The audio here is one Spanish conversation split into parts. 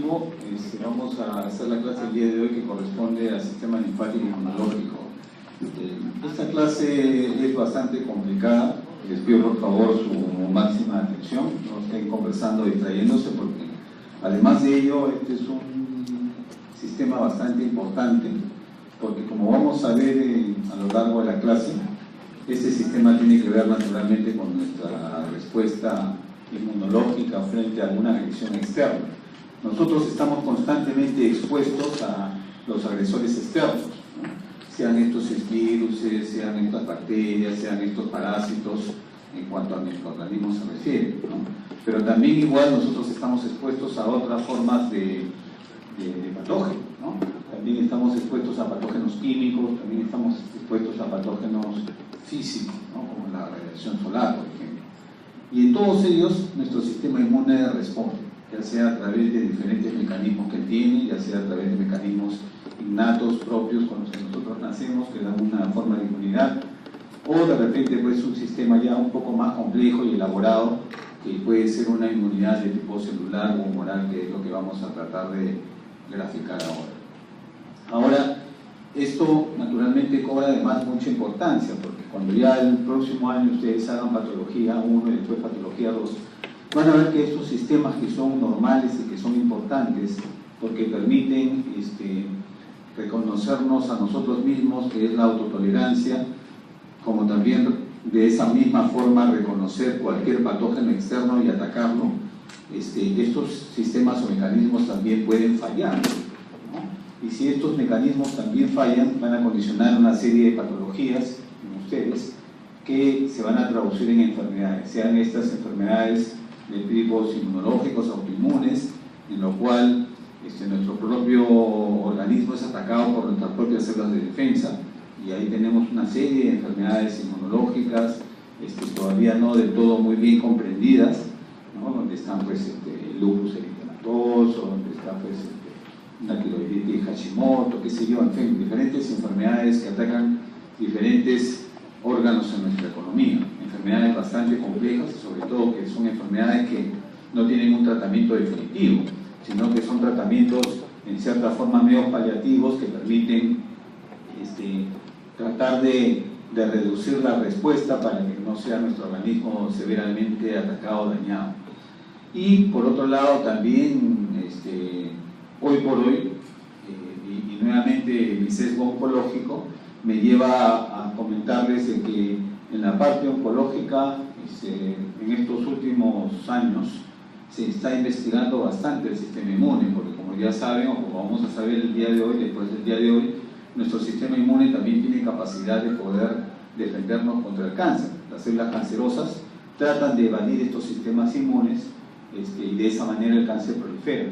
tiempo, vamos a hacer la clase el día de hoy que corresponde al sistema linfático inmunológico. Esta clase es bastante complicada, les pido por favor su máxima atención, no estén conversando, distrayéndose, porque además de ello este es un sistema bastante importante, porque como vamos a ver a lo largo de la clase, este sistema tiene que ver naturalmente con nuestra respuesta inmunológica frente a alguna agresión externa. Nosotros estamos constantemente expuestos a los agresores externos, ¿no? Sean estos virus, sean estas bacterias, sean estos parásitos, en cuanto a nuestro organismo se refiere, ¿no? Pero también igual nosotros estamos expuestos a otras formas de patógenos, ¿no? También estamos expuestos a patógenos químicos, también estamos expuestos a patógenos físicos, ¿no? Como la radiación solar, por ejemplo. Y en todos ellos nuestro sistema inmune responde, ya sea a través de diferentes mecanismos que tiene, ya sea a través de mecanismos innatos propios con los que nosotros nacemos, que dan una forma de inmunidad, o de repente pues un sistema ya un poco más complejo y elaborado, que puede ser una inmunidad de tipo celular o humoral, que es lo que vamos a tratar de graficar ahora. Ahora, esto naturalmente cobra además mucha importancia, porque cuando ya el próximo año ustedes hagan patología 1 y después patología 2, van a ver que estos sistemas que son normales y que son importantes, porque permiten reconocernos a nosotros mismos, que es la autotolerancia, como también de esa misma forma reconocer cualquier patógeno externo y atacarlo, estos sistemas o mecanismos también pueden fallar, ¿no? Y si estos mecanismos también fallan, van a condicionar una serie de patologías en ustedes que se van a traducir en enfermedades, sean estas enfermedades de tipos inmunológicos, autoinmunes, en lo cual nuestro propio organismo es atacado por nuestras propias células de defensa, y ahí tenemos una serie de enfermedades inmunológicas todavía no del todo muy bien comprendidas, ¿no? Donde están pues, el lupus eritematoso, donde está pues, una tiroiditis Hashimoto, qué sé yo, en fin, diferentes enfermedades que atacan diferentes órganos en nuestra economía, enfermedades bastante complejas, sobre todo que son enfermedades que no tienen un tratamiento definitivo, sino que son tratamientos en cierta forma medio paliativos que permiten tratar de reducir la respuesta para que no sea nuestro organismo severamente atacado o dañado. Y por otro lado también, hoy por hoy, y nuevamente mi sesgo oncológico me lleva a comentarles de que en la parte oncológica, en estos últimos años, se está investigando bastante el sistema inmune, porque como ya saben, o como vamos a saber el día de hoy, después del día de hoy, nuestro sistema inmune también tiene capacidad de poder defendernos contra el cáncer. Las células cancerosas tratan de evadir estos sistemas inmunes y de esa manera el cáncer prolifera.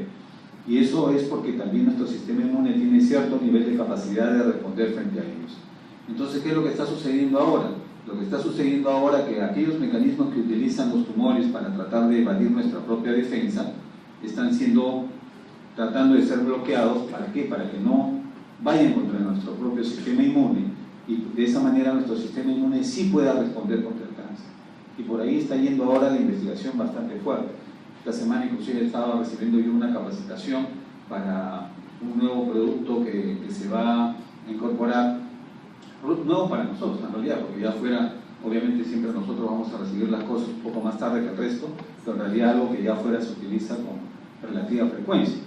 Y eso es porque también nuestro sistema inmune tiene cierto nivel de capacidad de responder frente a ellos. Entonces, ¿qué es lo que está sucediendo ahora? Lo que está sucediendo ahora es que aquellos mecanismos que utilizan los tumores para tratar de evadir nuestra propia defensa están tratando de ser bloqueados. ¿Para qué? Para que no vayan contra nuestro propio sistema inmune, y de esa manera nuestro sistema inmune sí pueda responder contra el cáncer. Y por ahí está yendo ahora la investigación bastante fuerte. Esta semana inclusive estaba recibiendo yo una capacitación para un nuevo producto que se va a incorporar, nuevo para nosotros en realidad, porque ya afuera obviamente siempre nosotros vamos a recibir las cosas un poco más tarde que el resto, pero en realidad algo que ya afuera se utiliza con relativa frecuencia.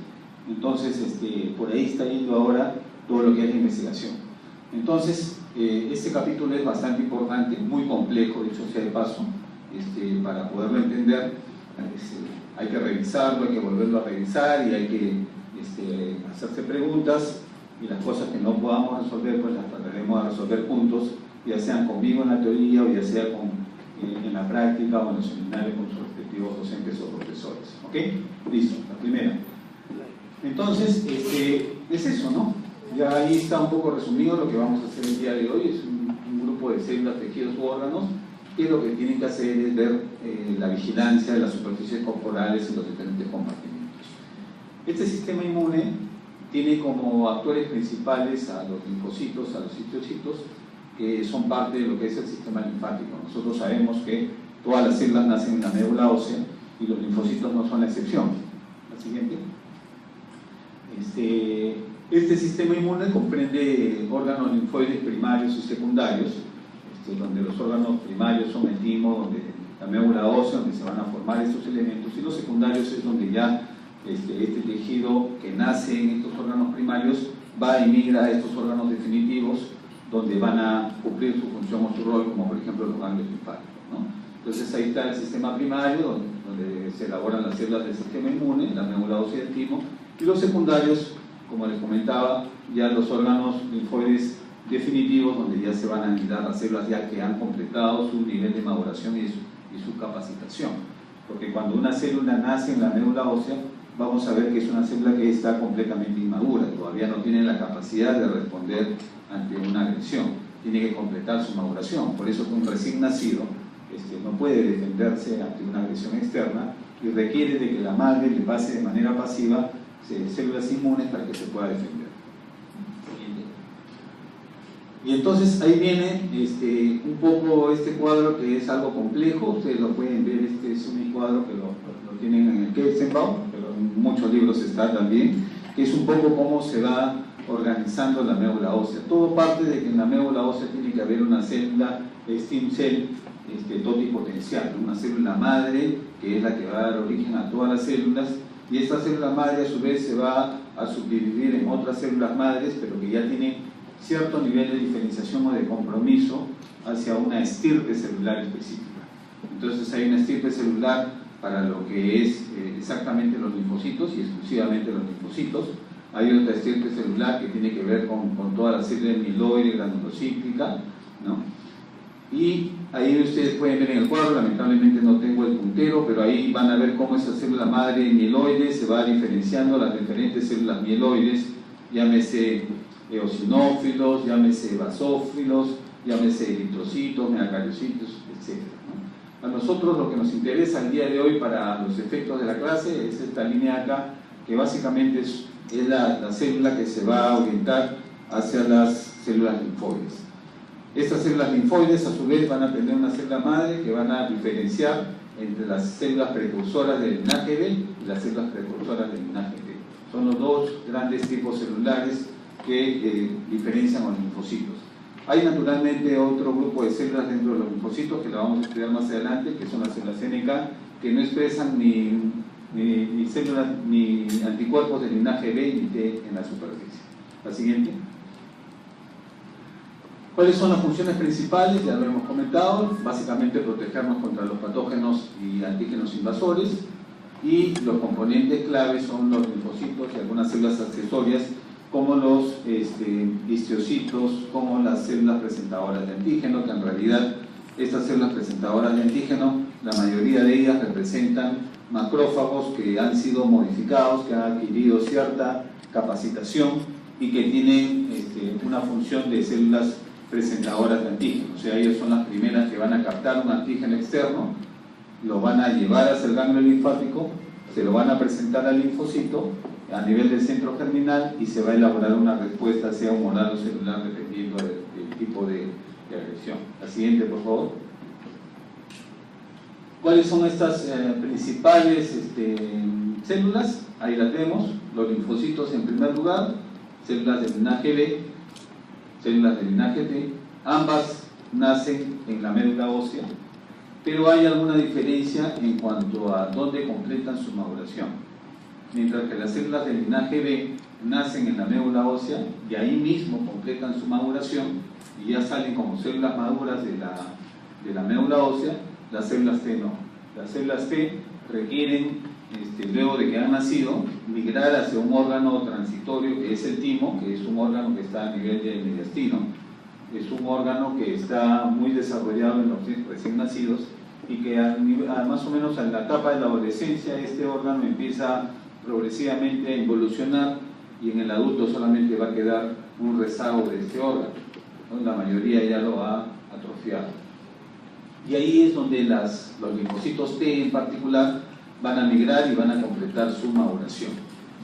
Entonces por ahí está yendo ahora todo lo que es la investigación. Entonces este capítulo es bastante importante, muy complejo, dicho sea de paso, para poderlo entender hay que revisarlo, hay que volverlo a revisar, y hay que hacerse preguntas, y las cosas que no podamos resolver pues las trataremos de resolver juntos, ya sean conmigo en la teoría o ya sea en la práctica o en los seminarios con sus respectivos docentes o profesores. ¿Ok? Listo, la primera. Entonces, es eso, ¿no? Ya ahí está un poco resumido lo que vamos a hacer el día de hoy. Es un grupo de células, tejidos u órganos, que lo que tienen que hacer es ver la vigilancia de las superficies corporales en los diferentes compartimentos. Este sistema inmune tiene como actores principales a los linfocitos, a los citocitos, que son parte de lo que es el sistema linfático. Nosotros sabemos que todas las células nacen en la médula ósea y los linfocitos no son la excepción. La siguiente. Este sistema inmune comprende órganos linfoides primarios y secundarios, donde los órganos primarios son el timo, donde la médula ósea, donde se van a formar estos elementos, y los secundarios es donde ya este tejido que nace en estos órganos primarios va y migra a estos órganos definitivos, donde van a cumplir su función o su rol, como por ejemplo los ganglios linfáticos, ¿no? Entonces ahí está el sistema primario, donde se elaboran las células del sistema inmune, la médula ósea y el timo, y los secundarios, como les comentaba, ya los órganos linfoides definitivos, donde ya se van a anidar las células ya que han completado su nivel de maduración y su capacitación. Porque cuando una célula nace en la médula ósea, vamos a ver que es una célula que está completamente inmadura, todavía no tiene la capacidad de responder ante una agresión, tiene que completar su maduración. Por eso que un recién nacido no puede defenderse ante una agresión externa y requiere de que la madre le pase de manera pasiva células inmunes para que se pueda defender. Y entonces ahí viene un poco este cuadro, que es algo complejo. Ustedes lo pueden ver, este es un cuadro que lo tienen en el Ketzenbaum, pero en muchos libros está también, que es un poco cómo se va organizando la médula ósea. Todo parte de que en la médula ósea tiene que haber una célula stem cell totipotencial, una célula madre que es la que va a dar origen a todas las células, y esta célula madre a su vez se va a subdividir en otras células madres, pero que ya tienen cierto nivel de diferenciación o de compromiso hacia una estirpe celular específica. Entonces hay una estirpe celular para lo que es exactamente los linfocitos y exclusivamente los linfocitos. Hay otra estirpe celular que tiene que ver con toda la célula mieloide, granulocíclica, ¿no? Y ahí ustedes pueden ver en el cuadro, lamentablemente no tengo el puntero, pero ahí van a ver cómo esa célula madre mieloide se va diferenciando las diferentes células mieloides, llámese eosinófilos, llámese basófilos, llámese eritrocitos, megacariocitos, etc., ¿no? A nosotros lo que nos interesa el día de hoy para los efectos de la clase es esta línea acá, que básicamente es la célula que se va a orientar hacia las células linfoides. Estas células linfoides a su vez van a tener una célula madre que van a diferenciar entre las células precursoras del linaje B y las células precursoras del linaje T. Son los dos grandes tipos celulares que diferencian a los linfocitos. Hay naturalmente otro grupo de células dentro de los linfocitos que lo vamos a estudiar más adelante, que son las células NK, que no expresan ni células ni anticuerpos del linaje B ni T en la superficie. La siguiente. ¿Cuáles son las funciones principales? Ya lo hemos comentado, básicamente protegernos contra los patógenos y antígenos invasores, y los componentes claves son los linfocitos y algunas células accesorias como los histiocitos, como las células presentadoras de antígeno, que en realidad estas células presentadoras de antígeno, la mayoría de ellas representan macrófagos que han sido modificados, que han adquirido cierta capacitación y que tienen una función de células presentadoras de antígeno. O sea, ellos son las primeras que van a captar un antígeno externo, lo van a llevar hacia el ganglio linfático, se lo van a presentar al linfocito a nivel del centro germinal y se va a elaborar una respuesta, sea humoral o celular, dependiendo del tipo de agresión. La siguiente, por favor. ¿Cuáles son estas principales células? Ahí las vemos, los linfocitos en primer lugar, células del linaje B, células del linaje T, ambas nacen en la médula ósea, pero hay alguna diferencia en cuanto a dónde completan su maduración. Mientras que las células del linaje B nacen en la médula ósea y ahí mismo completan su maduración y ya salen como células maduras de la médula ósea, las células T no. Las células T requieren, luego de que han nacido, migrar hacia un órgano transitorio que es el timo, que es un órgano que está a nivel del mediastino. Es un órgano que está muy desarrollado en los recién nacidos y que más o menos en la etapa de la adolescencia este órgano empieza progresivamente a involucionar y en el adulto solamente va a quedar un rezago de este órgano, ¿no? La mayoría ya lo ha atrofiado. Y ahí es donde los linfocitos T en particular van a migrar y van a completar su maduración.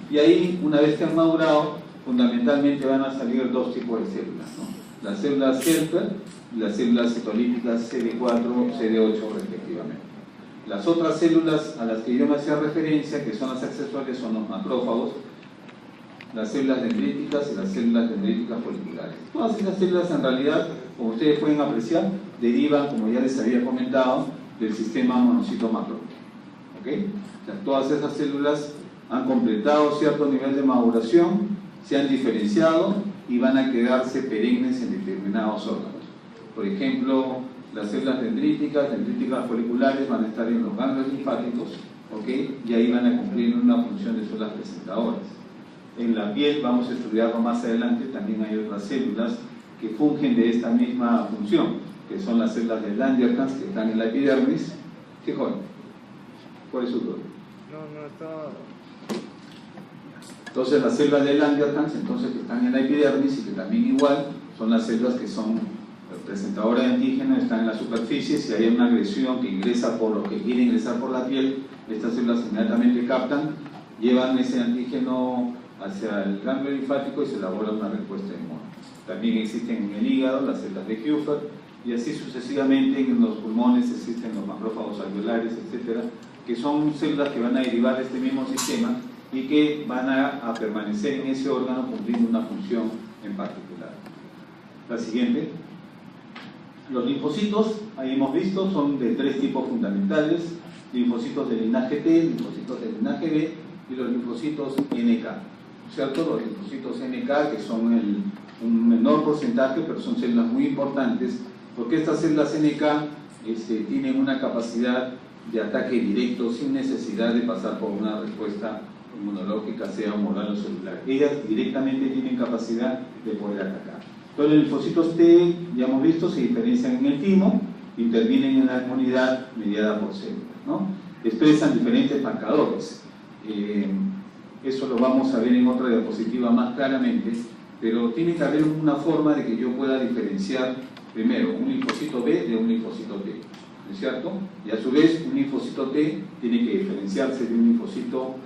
Y ahí, una vez que han madurado, fundamentalmente van a salir dos tipos de células, ¿no? Las células Helper y las células citolíticas CD4, CD8 respectivamente. Las otras células a las que yo me hacía referencia, que son las accesorias, son los macrófagos, las células dendríticas y las células dendríticas foliculares. Todas estas células en realidad, como ustedes pueden apreciar, derivan, como ya les había comentado, del sistema monocito macro. ¿Ok? O sea, todas esas células han completado cierto nivel de maduración, se han diferenciado y van a quedarse perennes en determinados órganos. Por ejemplo, las células dendríticas foliculares van a estar en los ganglios linfáticos, ¿okay? Y ahí van a cumplir una función de células presentadoras. En la piel, vamos a estudiarlo más adelante, también hay otras células que fungen de esta misma función, que son las células de Langerhans que están en la epidermis. ¿Qué joven? ¿Cuál es su duda? No, está... Entonces las células de Langerhans, entonces, que están en la epidermis y que también igual son las células que son presentadoras de antígeno, están en la superficie. Si hay una agresión que ingresa por lo que quiere ingresar por la piel, estas células inmediatamente captan, llevan ese antígeno hacia el ganglio linfático y se elabora una respuesta inmune. También existen en el hígado las células de Kupffer y así sucesivamente. En los pulmones existen los macrófagos alveolares, etcétera, que son células que van a derivar de este mismo sistema y que van a permanecer en ese órgano cumpliendo una función en particular. La siguiente. Los linfocitos, ahí hemos visto, son de tres tipos fundamentales: linfocitos del linaje T, linfocitos del linaje B y los linfocitos NK. ¿Cierto? Los linfocitos NK, que son un menor porcentaje, pero son células muy importantes, porque estas células NK tienen una capacidad de ataque directo sin necesidad de pasar por una respuesta inmunológica, sea humoral o celular. Ellas directamente tienen capacidad de poder atacar. Entonces los linfocitos T, ya hemos visto, se diferencian en el timo, intervienen en la inmunidad mediada por células, ¿no? Expresan diferentes marcadores. Eso lo vamos a ver en otra diapositiva más claramente, pero tiene que haber una forma de que yo pueda diferenciar primero un linfocito B de un linfocito T, ¿no es cierto? Y a su vez un linfocito T tiene que diferenciarse de un linfocito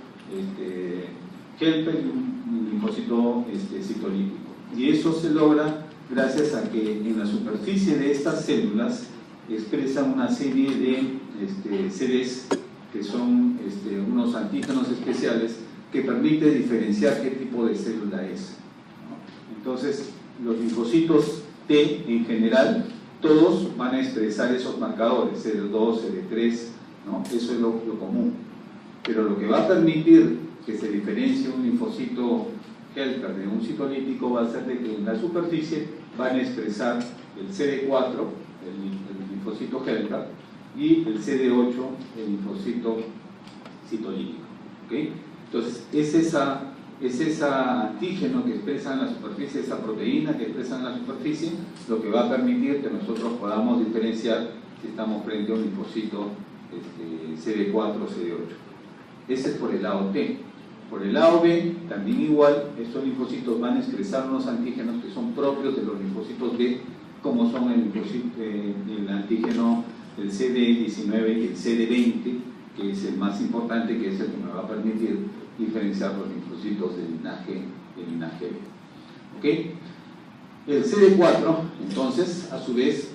helper y un linfocito citolítico. Y eso se logra gracias a que en la superficie de estas células expresan una serie de CDs, que son unos antígenos especiales que permite diferenciar qué tipo de célula es, ¿no? Entonces, los linfocitos T en general, todos van a expresar esos marcadores, CD2, CD3, ¿no? Eso es lo común. Pero lo que va a permitir que se diferencie un linfocito helper de un citolítico va a ser de que en la superficie van a expresar el CD4, el linfocito helper, y el CD8, el linfocito citolítico. ¿Okay? Entonces, es ese antígeno que expresa en la superficie, esa proteína que expresa en la superficie, lo que va a permitir que nosotros podamos diferenciar si estamos frente a un linfocito CD4 o CD8. Ese es por el lado T. Por el lado B, también igual, estos linfocitos van a expresar unos antígenos que son propios de los linfocitos B, como son el antígeno del CD19 y el CD20, que es el más importante, que es el que me va a permitir diferenciar los linfocitos del linaje B. ¿Okay? El CD4, entonces, a su vez,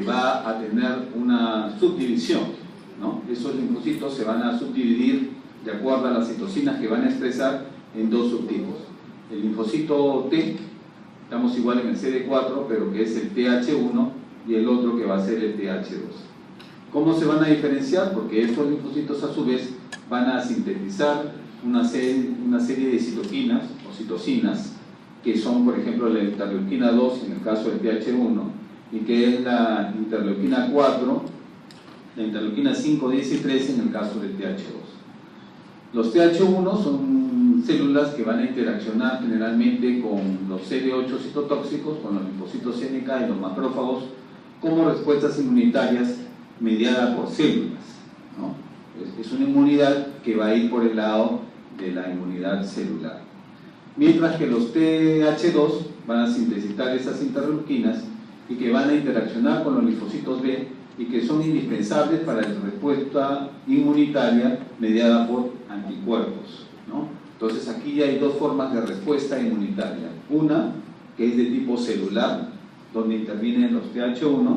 va a tener una subdivisión, ¿no? Esos linfocitos se van a subdividir de acuerdo a las citocinas que van a expresar en dos subtipos. El linfocito T, estamos igual en el CD4, pero que es el TH1, y el otro que va a ser el TH2. ¿Cómo se van a diferenciar? Porque estos linfocitos a su vez van a sintetizar una serie de citoquinas o citocinas, que son, por ejemplo, la interleuquina 2 en el caso del TH1, y que es la interleuquina 4, la interleuquina 5, 10 y 13 en el caso del TH2. Los TH1 son células que van a interaccionar generalmente con los CD8 citotóxicos, con los linfocitos NK y los macrófagos, como respuestas inmunitarias mediadas por células, ¿no? Es una inmunidad que va a ir por el lado de la inmunidad celular. Mientras que los TH2 van a sintetizar esas interleuquinas y que van a interaccionar con los linfocitos B y que son indispensables para la respuesta inmunitaria mediada por anticuerpos, ¿no? Entonces aquí hay dos formas de respuesta inmunitaria. Una, que es de tipo celular, donde intervienen los TH1,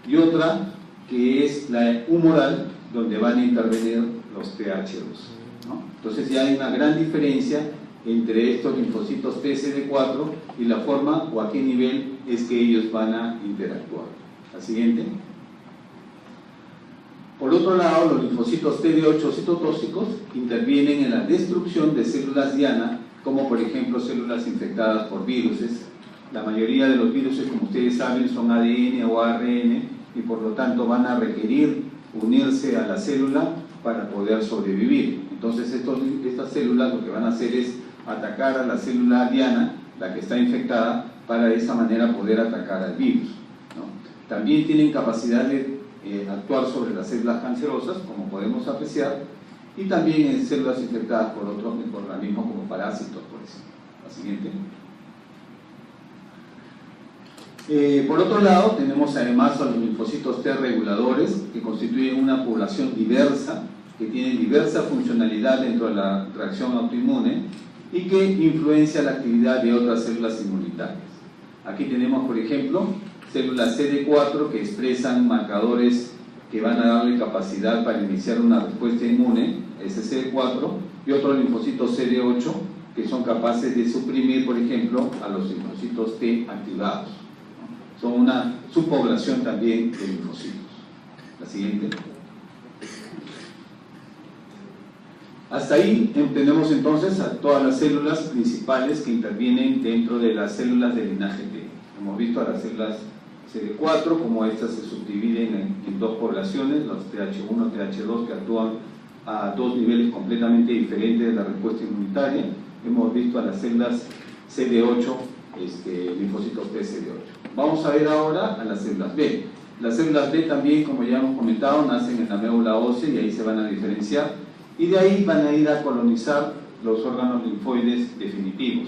y otra, que es la humoral, donde van a intervenir los TH2, ¿no? Entonces ya hay una gran diferencia entre estos linfocitos TCD4 y la forma o a qué nivel es que ellos van a interactuar. La siguiente. Por otro lado, los linfocitos TD8 citotóxicos intervienen en la destrucción de células diana, como por ejemplo células infectadas por virus. La mayoría de los virus, como ustedes saben, son ADN o ARN y por lo tanto van a requerir unirse a la célula para poder sobrevivir. Entonces estas células lo que van a hacer es atacar a la célula diana, la que está infectada, para de esa manera poder atacar al virus, ¿no? También tienen capacidad de actuar sobre las células cancerosas, como podemos apreciar, y también en células infectadas por otros microorganismos como parásitos, por ejemplo. La siguiente. Por otro lado, tenemos además a los linfocitos T reguladores, que constituyen una población diversa, que tienen diversa funcionalidad dentro de la reacción autoinmune y que influencia la actividad de otras células inmunitarias. Aquí tenemos, por ejemplo, células CD4 que expresan marcadores que van a darle capacidad para iniciar una respuesta inmune, ese CD4, y otros linfocitos CD8 que son capaces de suprimir, por ejemplo, a los linfocitos T activados. Son una subpoblación también de linfocitos. La siguiente. Hasta ahí tenemos entonces a todas las células principales que intervienen dentro de las células del linaje T. Hemos visto a las células CD4, como estas se subdividen en dos poblaciones, los TH1 y TH2, que actúan a dos niveles completamente diferentes de la respuesta inmunitaria. Hemos visto a las células CD8, linfocitos TCD8. Vamos a ver ahora a las células B. Las células B también, como ya hemos comentado, nacen en la médula ósea y ahí se van a diferenciar. Y de ahí van a ir a colonizar los órganos linfoides definitivos,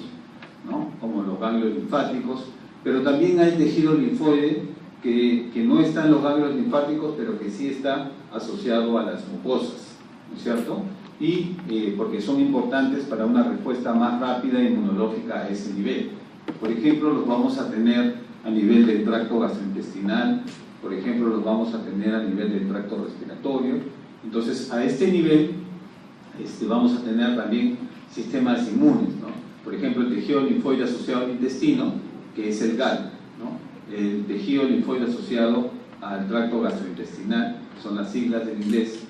¿no? Como los ganglios linfáticos, pero también hay tejido linfoide que no está en los ganglios linfáticos, pero que sí está asociado a las mucosas, ¿no es cierto? Y porque son importantes para una respuesta más rápida e inmunológica a ese nivel. Por ejemplo, los vamos a tener a nivel del tracto gastrointestinal, por ejemplo, los vamos a tener a nivel del tracto respiratorio. Entonces, a este nivel vamos a tener también sistemas inmunes, ¿no? Por ejemplo, el tejido linfoide asociado al intestino, que es el GAL, ¿no? El tejido linfoide asociado al tracto gastrointestinal, son las siglas del inglés,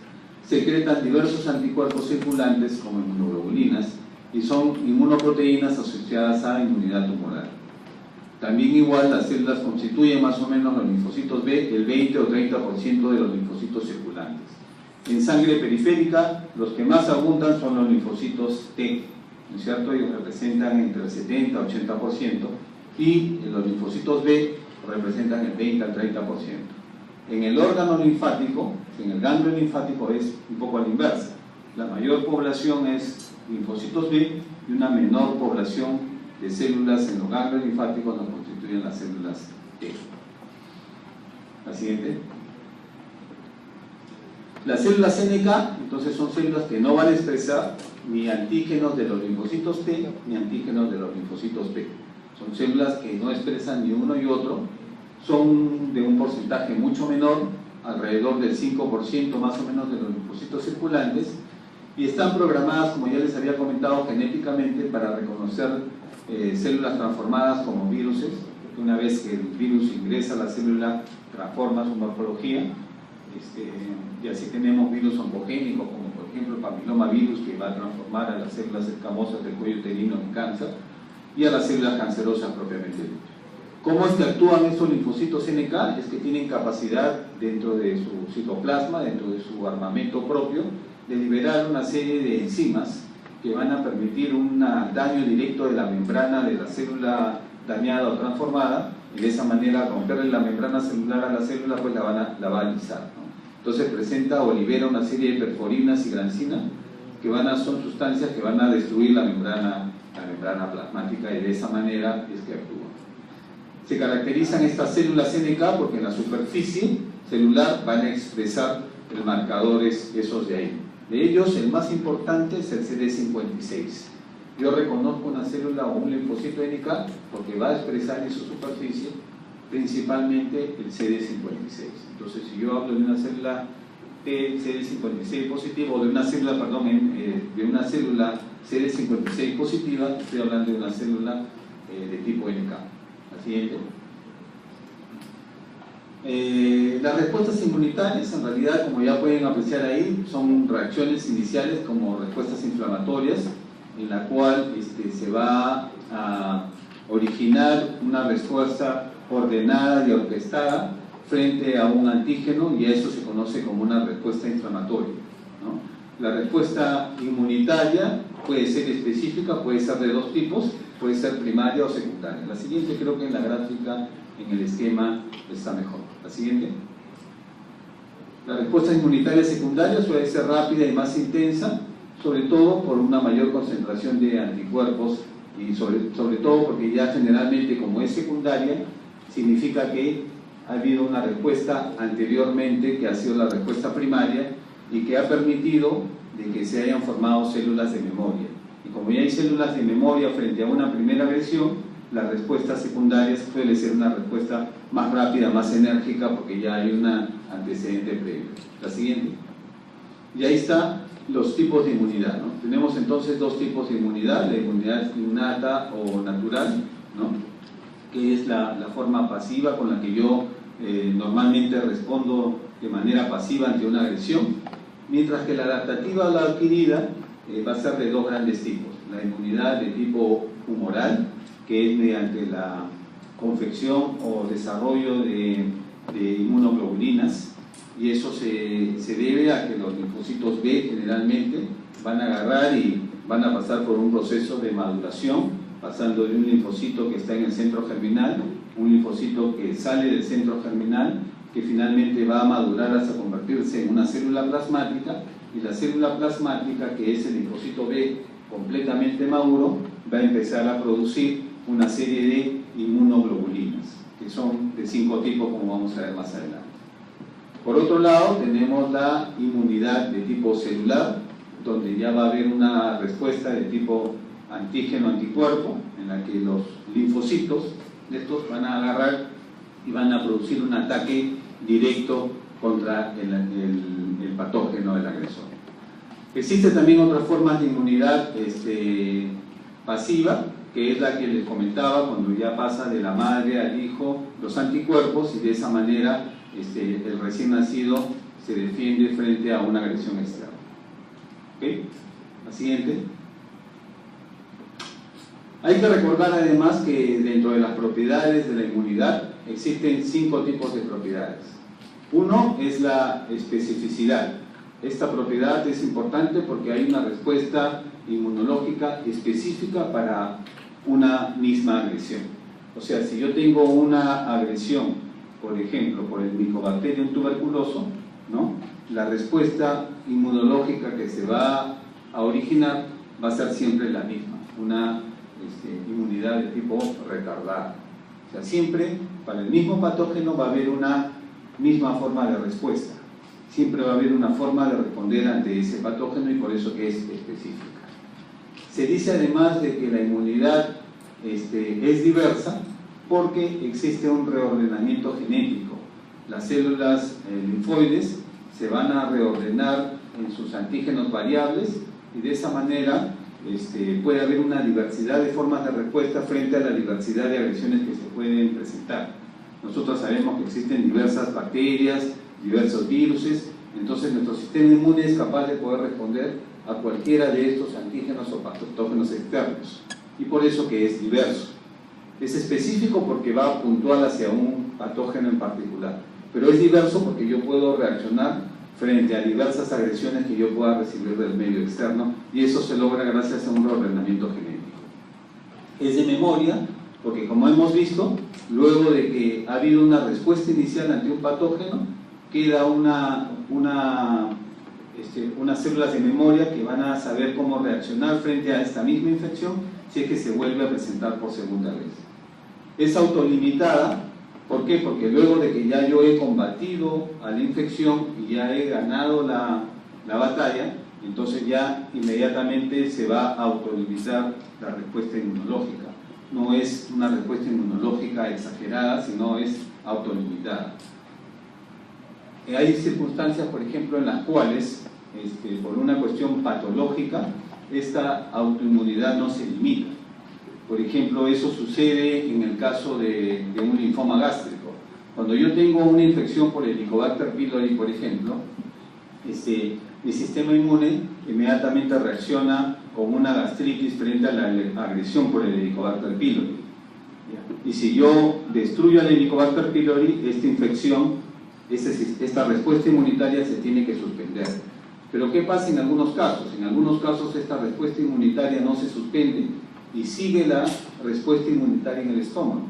secretan diversos anticuerpos circulantes como inmunoglobulinas y son inmunoproteínas asociadas a inmunidad tumoral. También igual las células constituyen más o menos los linfocitos B, el 20 o 30% de los linfocitos circulantes. En sangre periférica, los que más abundan son los linfocitos T, ¿no es cierto? Ellos representan entre el 70 y 80%, y los linfocitos B representan el 20 al 30%. En el órgano linfático, en el ganglio linfático, es un poco a la inversa. La mayor población es linfocitos B y una menor población de células en los ganglios linfáticos nos constituyen las células T. La siguiente. Las células NK, entonces, son células que no van a expresar ni antígenos de los linfocitos T ni antígenos de los linfocitos B. Son células que no expresan ni uno y otro, son de un porcentaje mucho menor, alrededor del 5% más o menos de los linfocitos circulantes, y están programadas, como ya les había comentado, genéticamente para reconocer células transformadas como viruses. Una vez que el virus ingresa a la célula, transforma su morfología, y así tenemos virus oncogénicos como por ejemplo el papilomavirus, que va a transformar a las células escamosas del cuello uterino en cáncer, y a las células cancerosas propiamente dichas. ¿Cómo es que actúan estos linfocitos NK? Es que tienen capacidad dentro de su citoplasma, dentro de su armamento propio, de liberar una serie de enzimas que van a permitir un daño directo de la membrana de la célula dañada o transformada, y de esa manera romperle la membrana celular a la célula, pues la va a alisar, ¿no? Entonces presenta o libera una serie de perforinas y grancina que son sustancias que van a destruir la membrana plasmática, y de esa manera es que actúan. Se caracterizan estas células NK porque en la superficie celular van a expresar los marcadores esos de ahí. De ellos, el más importante es el CD56. Yo reconozco una célula o un linfocito NK porque va a expresar en su superficie principalmente el CD56. Entonces, si yo hablo de una célula CD56 positivo, o de una célula, de una célula CD56 positiva, estoy hablando de una célula de tipo NK. La siguiente. Las respuestas inmunitarias, en realidad, como ya pueden apreciar ahí, son reacciones iniciales como respuestas inflamatorias, en la cual se va a originar una respuesta ordenada y orquestada frente a un antígeno, y eso se conoce como una respuesta inflamatoria, ¿no? La respuesta inmunitaria puede ser específica, puede ser de dos tipos, puede ser primaria o secundaria. La siguiente, creo que en la gráfica, en el esquema, está mejor. La siguiente. La respuesta inmunitaria secundaria suele ser rápida y más intensa, sobre todo por una mayor concentración de anticuerpos y sobre todo porque ya generalmente, como es secundaria, significa que ha habido una respuesta anteriormente que ha sido la respuesta primaria y que ha permitido de que se hayan formado células de memoria. Y como ya hay células de memoria frente a una primera agresión, la respuesta secundaria suele ser una respuesta más rápida, más enérgica, porque ya hay un antecedente previo. La siguiente. Y ahí están los tipos de inmunidad, ¿no? Tenemos entonces dos tipos de inmunidad: la inmunidad innata o natural, ¿no?, que es la forma pasiva con la que yo normalmente respondo de manera pasiva ante una agresión, mientras que la adaptativa o la adquirida va a ser de dos grandes tipos: la inmunidad de tipo humoral, que es mediante la confección o desarrollo de inmunoglobulinas, y eso se debe a que los linfocitos B generalmente van a agarrar y van a pasar por un proceso de maduración, pasando de un linfocito que está en el centro germinal, un linfocito que sale del centro germinal, que finalmente va a madurar hasta convertirse en una célula plasmática, y la célula plasmática, que es el linfocito B completamente maduro, va a empezar a producir una serie de inmunoglobulinas, que son de 5 tipos, como vamos a ver más adelante. Por otro lado, tenemos la inmunidad de tipo celular, donde ya va a haber una respuesta de tipo antígeno-anticuerpo, en la que los linfocitos de estos van a agarrar y van a producir un ataque directo contra el patógeno del agresor. Existen también otras formas de inmunidad pasiva, que es la que les comentaba, cuando ya pasa de la madre al hijo los anticuerpos, y de esa manera el recién nacido se defiende frente a una agresión externa. ¿Okay? La siguiente. Hay que recordar además que dentro de las propiedades de la inmunidad existen 5 tipos de propiedades. Uno es la especificidad. Esta propiedad es importante porque hay una respuesta inmunológica específica para una misma agresión. O sea, si yo tengo una agresión, por ejemplo, por el Mycobacterium tuberculoso, ¿no?, la respuesta inmunológica que se va a originar va a ser siempre la misma, una inmunidad de tipo retardada. O sea, siempre para el mismo patógeno va a haber una misma forma de respuesta. Siempre va a haber una forma de responder ante ese patógeno, y por eso que es específica. Se dice además de que la inmunidad es diversa porque existe un reordenamiento genético. Las células linfoides se van a reordenar en sus antígenos variables, y de esa manera puede haber una diversidad de formas de respuesta frente a la diversidad de agresiones que se pueden presentar. Nosotros sabemos que existen diversas bacterias, diversos viruses, entonces nuestro sistema inmune es capaz de poder responder a cualquiera de estos antígenos o patógenos externos, y por eso que es diverso. Es específico porque va puntual hacia un patógeno en particular, pero es diverso porque yo puedo reaccionar frente a diversas agresiones que yo pueda recibir del medio externo, y eso se logra gracias a un reordenamiento genético. Es de memoria porque, como hemos visto, luego de que ha habido una respuesta inicial ante un patógeno, queda unas células de memoria que van a saber cómo reaccionar frente a esta misma infección si es que se vuelve a presentar por segunda vez. Es autolimitada. ¿Por qué? Porque luego de que ya yo he combatido a la infección y ya he ganado la batalla, entonces ya inmediatamente se va a autolimitar la respuesta inmunológica. No es una respuesta inmunológica exagerada, sino es autolimitada. Hay circunstancias, por ejemplo, en las cuales, por una cuestión patológica, esta autoinmunidad no se limita. Por ejemplo, eso sucede en el caso de un linfoma gástrico. Cuando yo tengo una infección por Helicobacter pylori, por ejemplo, mi sistema inmune inmediatamente reacciona con una gastritis frente a la agresión por el Helicobacter pylori. Y si yo destruyo al Helicobacter pylori, esta infección, esta respuesta inmunitaria se tiene que suspender. Pero ¿qué pasa en algunos casos? En algunos casos esta respuesta inmunitaria no se suspende y sigue la respuesta inmunitaria en el estómago.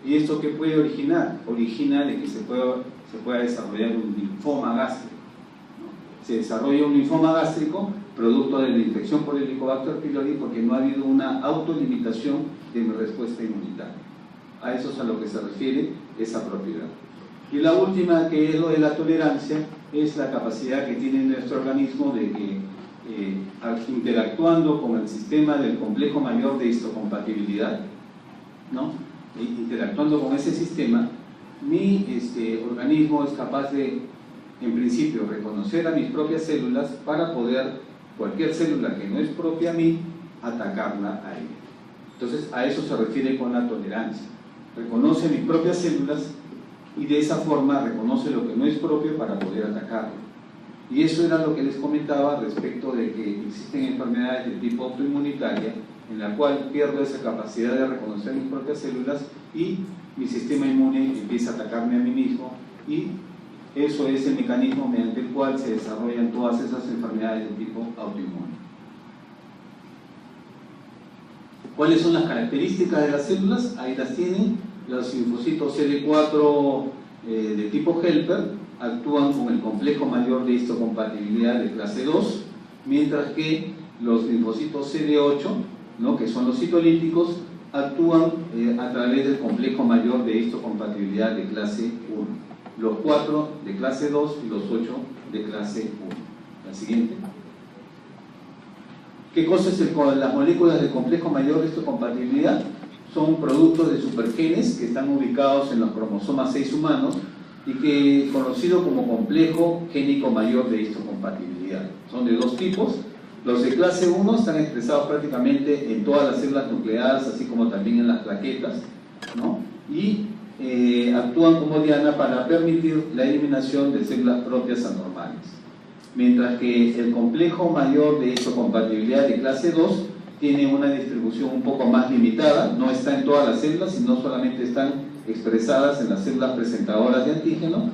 ¿Y esto qué puede originar? Origina de que se pueda desarrollar un linfoma gástrico, ¿no? Se desarrolla un linfoma gástrico producto de la infección por el Helicobacter pylori porque no ha habido una autolimitación de mi respuesta inmunitaria. A eso es a lo que se refiere esa propiedad. Y la última, que es lo de la tolerancia, es la capacidad que tiene nuestro organismo de que interactuando con el sistema del complejo mayor de histocompatibilidad, ¿no? Interactuando con ese sistema, mi organismo es capaz de, en principio, reconocer a mis propias células para poder, cualquier célula que no es propia a mí, atacarla a ella. Entonces, a eso se refiere con la tolerancia. Reconoce mis propias células y de esa forma reconoce lo que no es propio para poder atacarlo. Y eso era lo que les comentaba respecto de que existen enfermedades de tipo autoinmunitaria en la cual pierdo esa capacidad de reconocer mis propias células y mi sistema inmune empieza a atacarme a mí mismo, y eso es el mecanismo mediante el cual se desarrollan todas esas enfermedades de tipo autoinmune. ¿Cuáles son las características de las células? Ahí las tienen. Los linfocitos CD4 de tipo helper actúan con el complejo mayor de histocompatibilidad de clase 2, mientras que los linfocitos CD8, ¿no?, que son los citolíticos, actúan a través del complejo mayor de histocompatibilidad de clase 1. Los 4 de clase 2 y los 8 de clase 1. La siguiente. ¿Qué cosa es las moléculas del complejo mayor de histocompatibilidad? Son productos de supergenes que están ubicados en los cromosomas 6 humanos y que conocido como complejo génico mayor de histocompatibilidad. Son de dos tipos. Los de clase 1 están expresados prácticamente en todas las células nucleadas, así como también en las plaquetas, ¿no? Y actúan como diana para permitir la eliminación de células propias anormales. Mientras que el complejo mayor de histocompatibilidad de clase 2 tiene una distribución un poco más limitada, no está en todas las células, sino solamente están expresadas en las células presentadoras de antígeno,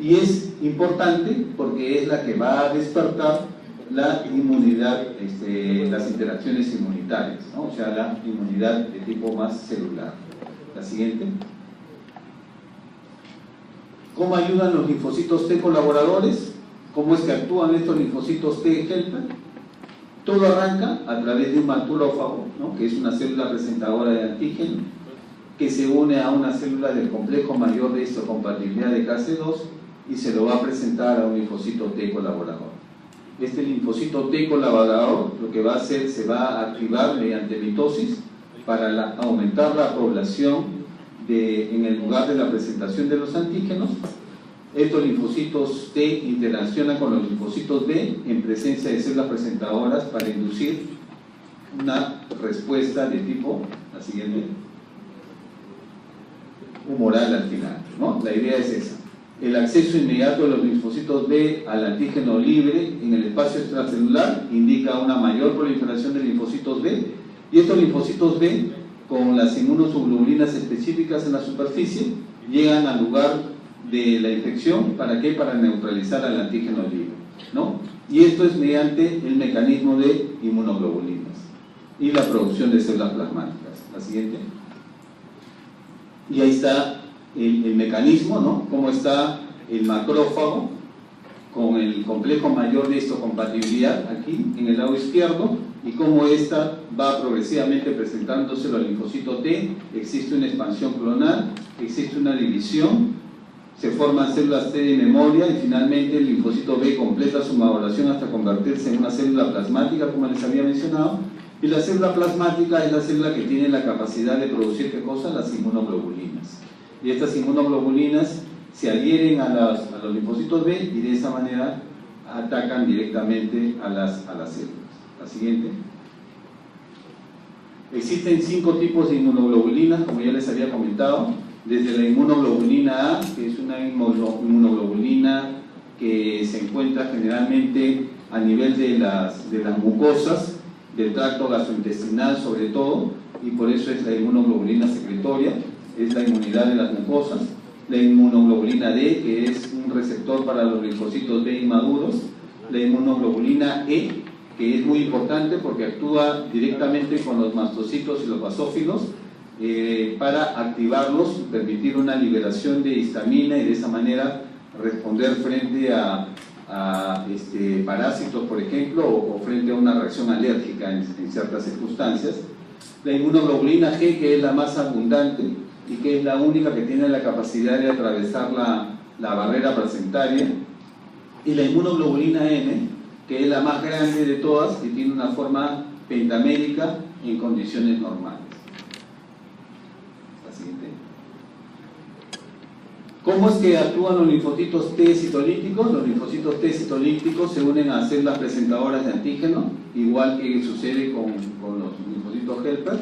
y es importante porque es la que va a despertar la inmunidad, las interacciones inmunitarias, ¿no? O sea, la inmunidad de tipo más celular. La siguiente. ¿Cómo ayudan los linfocitos T colaboradores? ¿Cómo es que actúan estos linfocitos T helper? Todo arranca a través de un macrófago, ¿no?, que es una célula presentadora de antígeno, que se une a una célula del complejo mayor de histocompatibilidad de clase 2 y se lo va a presentar a un linfocito T colaborador. Este linfocito T colaborador lo que va a hacer, se va a activar mediante mitosis para aumentar la población en el lugar de la presentación de los antígenos. Estos linfocitos T interaccionan con los linfocitos B en presencia de células presentadoras para inducir una respuesta de tipo, la siguiente, humoral al final, ¿no? La idea es esa. El acceso inmediato de los linfocitos B al antígeno libre en el espacio extracelular indica una mayor proliferación de linfocitos B, y estos linfocitos B, con las inmunosugglobulinas específicas en la superficie, llegan al lugar de la infección. ¿Para qué? Para neutralizar al antígeno libre, ¿no? Y esto es mediante el mecanismo de inmunoglobulinas y la producción de células plasmáticas. La siguiente. Y ahí está el mecanismo, ¿no? Cómo está el macrófago con el complejo mayor de histocompatibilidad aquí en el lado izquierdo, y cómo esta va progresivamente presentándose al linfocito T. Existe una expansión clonal, existe una división, se forman células T de memoria y finalmente el linfocito B completa su maduración hasta convertirse en una célula plasmática, como les había mencionado. Y la célula plasmática es la célula que tiene la capacidad de producir, ¿qué cosa? Las inmunoglobulinas. Y estas inmunoglobulinas se adhieren a los linfocitos B y de esa manera atacan directamente a las células. La siguiente. Existen 5 tipos de inmunoglobulinas, como ya les había comentado, desde la inmunoglobulina A, que es una inmunoglobulina que se encuentra generalmente a nivel de las mucosas, del tracto gastrointestinal sobre todo, y por eso es la inmunoglobulina secretoria, es la inmunidad de las mucosas. La inmunoglobulina D, que es un receptor para los linfocitos B inmaduros. La inmunoglobulina E, que es muy importante porque actúa directamente con los mastocitos y los basófilos para activarlos, permitir una liberación de histamina y de esa manera responder frente a parásitos, por ejemplo, o frente a una reacción alérgica en ciertas circunstancias. La inmunoglobulina G, que es la más abundante y que es la única que tiene la capacidad de atravesar la barrera placentaria. Y la inmunoglobulina N, que es la más grande de todas y tiene una forma pentamétrica en condiciones normales. La siguiente. ¿Cómo es que actúan los linfocitos T citolíticos? Los linfocitos T citolíticos se unen a células presentadoras de antígeno, igual que sucede con los linfocitos helper.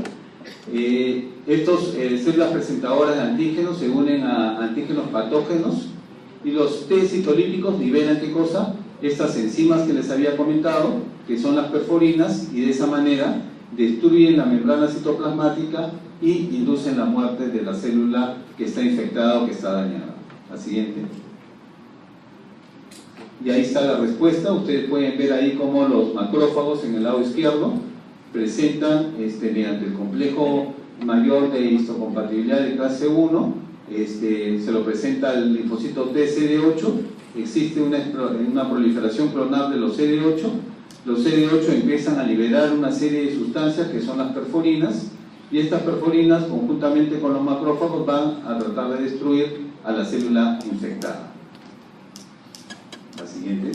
Estas células presentadoras de antígenos se unen a antígenos patógenos y los T citolíticos liberan ¿qué cosa? Estas enzimas que les había comentado, que son las perforinas, y de esa manera destruyen la membrana citoplasmática y inducen la muerte de la célula que está infectada o que está dañada. La siguiente. Y ahí está la respuesta. Ustedes pueden ver ahí cómo los macrófagos en el lado izquierdo presentan, mediante el complejo mayor de histocompatibilidad de clase 1, se lo presenta el linfocito TCD8. Existe una proliferación clonal de los CD8. Los CD8 empiezan a liberar una serie de sustancias que son las perforinas, y estas perforinas, conjuntamente con los macrófagos, van a tratar de destruir a la célula infectada. La siguiente.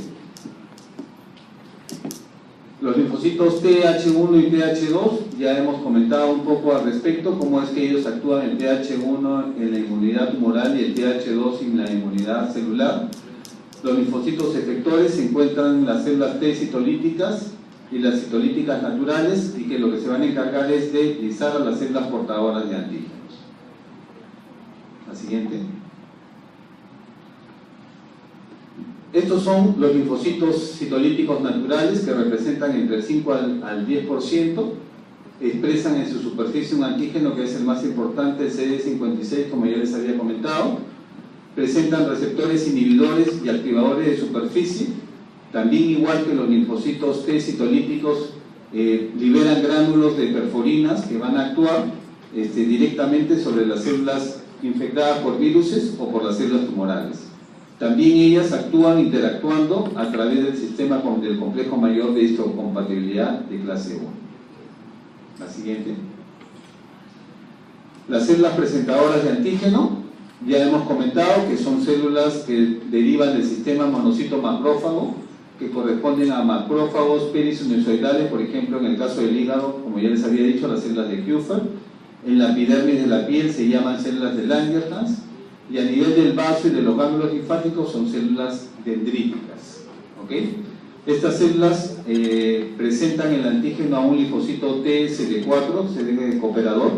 Los linfocitos TH1 y TH2, ya hemos comentado un poco al respecto, cómo es que ellos actúan el TH1 en la inmunidad tumoral y el TH2 en la inmunidad celular. Los linfocitos efectores se encuentran en las células T citolíticas y las citolíticas naturales, y que lo que se van a encargar es de lisar a las células portadoras de antígenos. La siguiente. Estos son los linfocitos citolíticos naturales, que representan entre el 5 al 10%, expresan en su superficie un antígeno que es el más importante, el CD56, como ya les había comentado. Presentan receptores inhibidores y activadores de superficie. También, igual que los linfocitos T citolíticos, liberan gránulos de perforinas que van a actuar directamente sobre las células infectadas por viruses o por las células tumorales. También ellas actúan interactuando a través del sistema del complejo mayor de histocompatibilidad de clase 1. La siguiente. Las células presentadoras de antígeno, ya hemos comentado que son células que derivan del sistema monocito-macrófago, que corresponden a macrófagos perisinusoidales, por ejemplo, en el caso del hígado, como ya les había dicho, las células de Kupffer. En la epidermis de la piel se llaman células de Langerhans, y a nivel del vaso y de los ganglios linfáticos son células dendríticas. ¿Okay? Estas células presentan el antígeno a un linfocito T CD4, CD cooperador.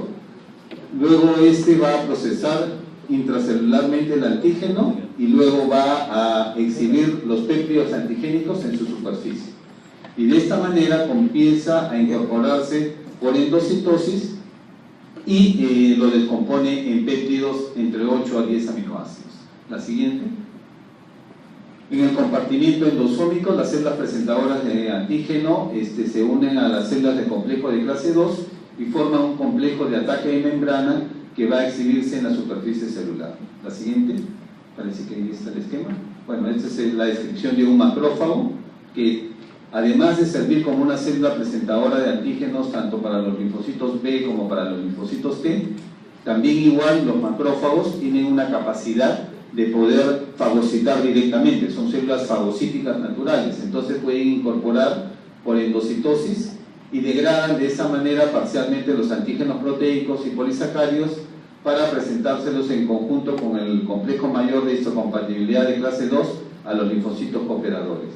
Luego va a procesar intracelularmente el antígeno y luego va a exhibir los péptidos antigénicos en su superficie. Y de esta manera comienza a incorporarse por endocitosis y lo descompone en péptidos entre 8 a 10 aminoácidos. La siguiente. En el compartimiento endosómico, las células presentadoras de antígeno se unen a las células del complejo de clase 2 y forman un complejo de ataque de membrana que va a exhibirse en la superficie celular. La siguiente. Parece que ahí está el esquema. Bueno, esta es la descripción de un macrófago que, además de servir como una célula presentadora de antígenos tanto para los linfocitos B como para los linfocitos T, también igual los macrófagos tienen una capacidad de poder fagocitar directamente. Son células fagocíticas naturales, entonces pueden incorporar por endocitosis y degradan de esa manera parcialmente los antígenos proteicos y polisacáridos para presentárselos en conjunto con el complejo mayor de histocompatibilidad de clase 2 a los linfocitos cooperadores.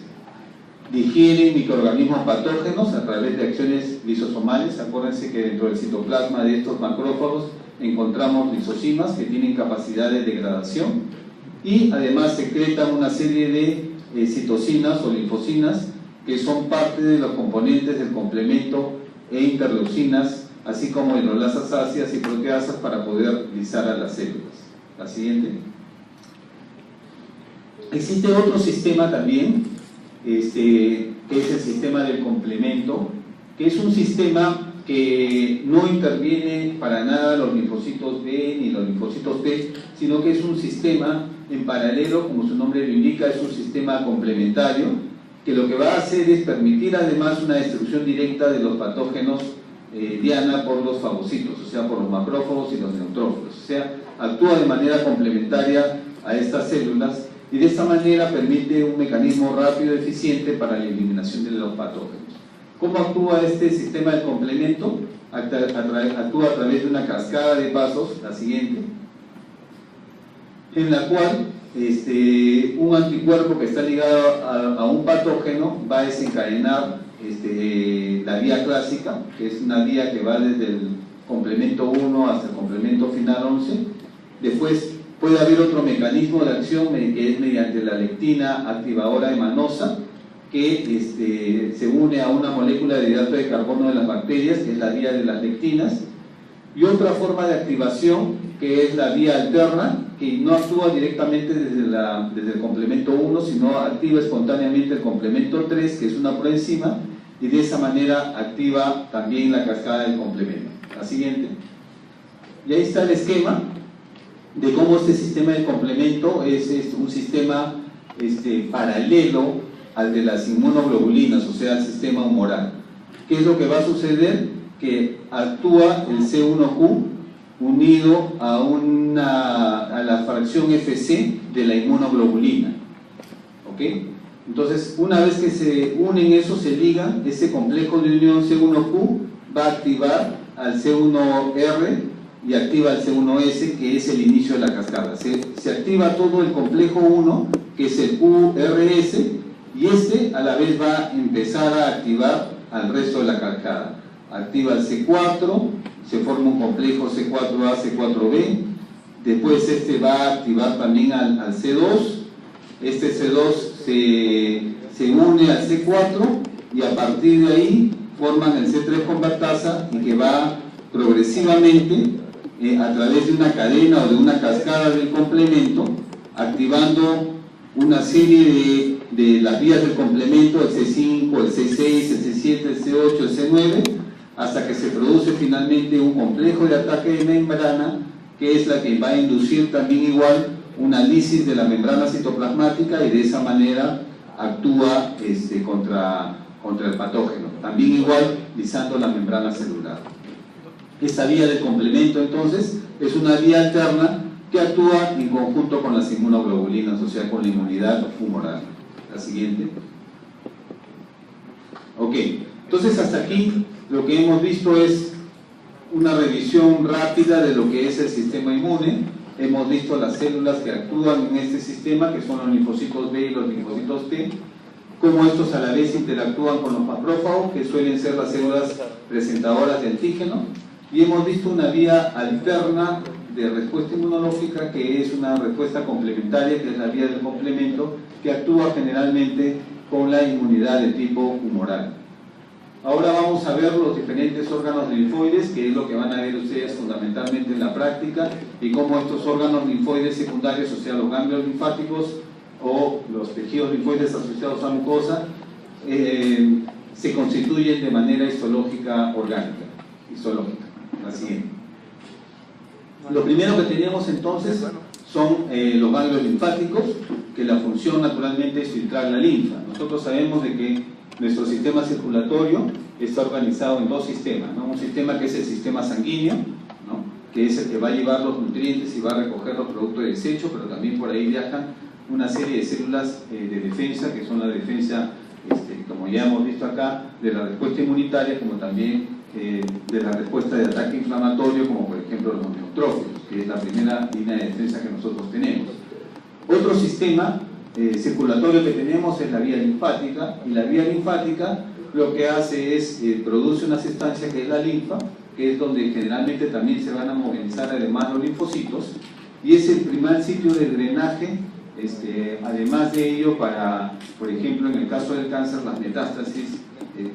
digieren microorganismos patógenos a través de acciones lisosomales. Acuérdense que dentro del citoplasma de estos macrófagos encontramos lisosimas que tienen capacidad de degradación, y además secretan una serie de citocinas o linfocinas que son parte de los componentes del complemento, e interleucinas, así como hidrolasas ácidas y proteasas para poder lisar a las células. La siguiente. Existe otro sistema también, que es el sistema del complemento, que es un sistema que no interviene para nada los linfocitos B ni los linfocitos T, sino que es un sistema en paralelo, como su nombre lo indica, es un sistema complementario, que lo que va a hacer es permitir además una destrucción directa de los patógenos diana por los fagocitos, o sea, por los macrófagos y los neutrófilos, o sea, actúa de manera complementaria a estas células, y de esta manera permite un mecanismo rápido y eficiente para la eliminación de los patógenos. ¿Cómo actúa este sistema de complemento? Actúa a través de una cascada de pasos, la siguiente, en la cual un anticuerpo que está ligado a un patógeno va a desencadenar la vía clásica, que es una vía que va desde el complemento 1 hasta el complemento final 11. Después puede haber otro mecanismo de acción que es mediante la lectina activadora hemanosa, que se une a una molécula de hidrato de carbono de las bacterias, que es la vía de las lectinas, y otra forma de activación que es la vía alterna, que no actúa directamente desde el complemento 1, sino activa espontáneamente el complemento 3, que es una proenzima, y de esa manera activa también la cascada del complemento. La siguiente. Y ahí está el esquema de cómo este sistema de complemento es un sistema paralelo al de las inmunoglobulinas, o sea, el sistema humoral. ¿Qué es lo que va a suceder? Que actúa el C1Q unido a la fracción FC de la inmunoglobulina. ¿Ok? Entonces, una vez que se unen eso, se ligan, ese complejo de unión C1Q va a activar al C1R y activa el C1S, que es el inicio de la cascada. Se activa todo el complejo 1, que es el QRS, y a la vez va a empezar a activar al resto de la cascada. Activa el C4, se forma un complejo C4A, C4B, después va a activar también al C2, este C2 se une al C4 y a partir de ahí forman el C3 convertasa, y que va progresivamente a través de una cadena o de una cascada del complemento, activando una serie de las vías del complemento, el C5, el C6, el C7, el C8, el C9, hasta que se produce finalmente un complejo de ataque de membrana, que es la que va a inducir también igual una lisis de la membrana citoplasmática, y de esa manera actúa contra el patógeno, también igual lisando la membrana celular. Esa vía del complemento entonces es una vía alterna que actúa en conjunto con las inmunoglobulinas, o sea, con la inmunidad humoral. La siguiente. Ok, entonces hasta aquí lo que hemos visto es una revisión rápida de lo que es el sistema inmune. Hemos visto las células que actúan en este sistema, que son los linfocitos B y los linfocitos T, cómo estos a la vez interactúan con los macrófagos, que suelen ser las células presentadoras de antígeno, y hemos visto una vía alterna de respuesta inmunológica, que es una respuesta complementaria, que es la vía del complemento, que actúa generalmente con la inmunidad de tipo humoral. Ahora vamos a ver los diferentes órganos linfoides, que es lo que van a ver ustedes fundamentalmente en la práctica, y cómo estos órganos linfoides secundarios, o sea, los ganglios linfáticos o los tejidos linfoides asociados a mucosa, se constituyen de manera histológica orgánica. La siguiente. Lo primero que teníamos entonces son los ganglios linfáticos, que la función naturalmente es filtrar la linfa. Nosotros sabemos de que nuestro sistema circulatorio está organizado en dos sistemas, ¿no? Un sistema que es el sistema sanguíneo, ¿no? Que es el que va a llevar los nutrientes y va a recoger los productos de desecho, pero también por ahí viajan una serie de células de defensa, que son la defensa, como ya hemos visto acá, de la respuesta inmunitaria, como también de la respuesta de ataque inflamatorio, como por ejemplo los neutrófilos, que es la primera línea de defensa que nosotros tenemos. Otro sistema circulatorio que tenemos es la vía linfática, y la vía linfática lo que hace es produce una sustancia que es la linfa, que es donde generalmente también se van a movilizar además los linfocitos, y es el primer sitio de drenaje, además de ello para, por ejemplo, en el caso del cáncer, las metástasis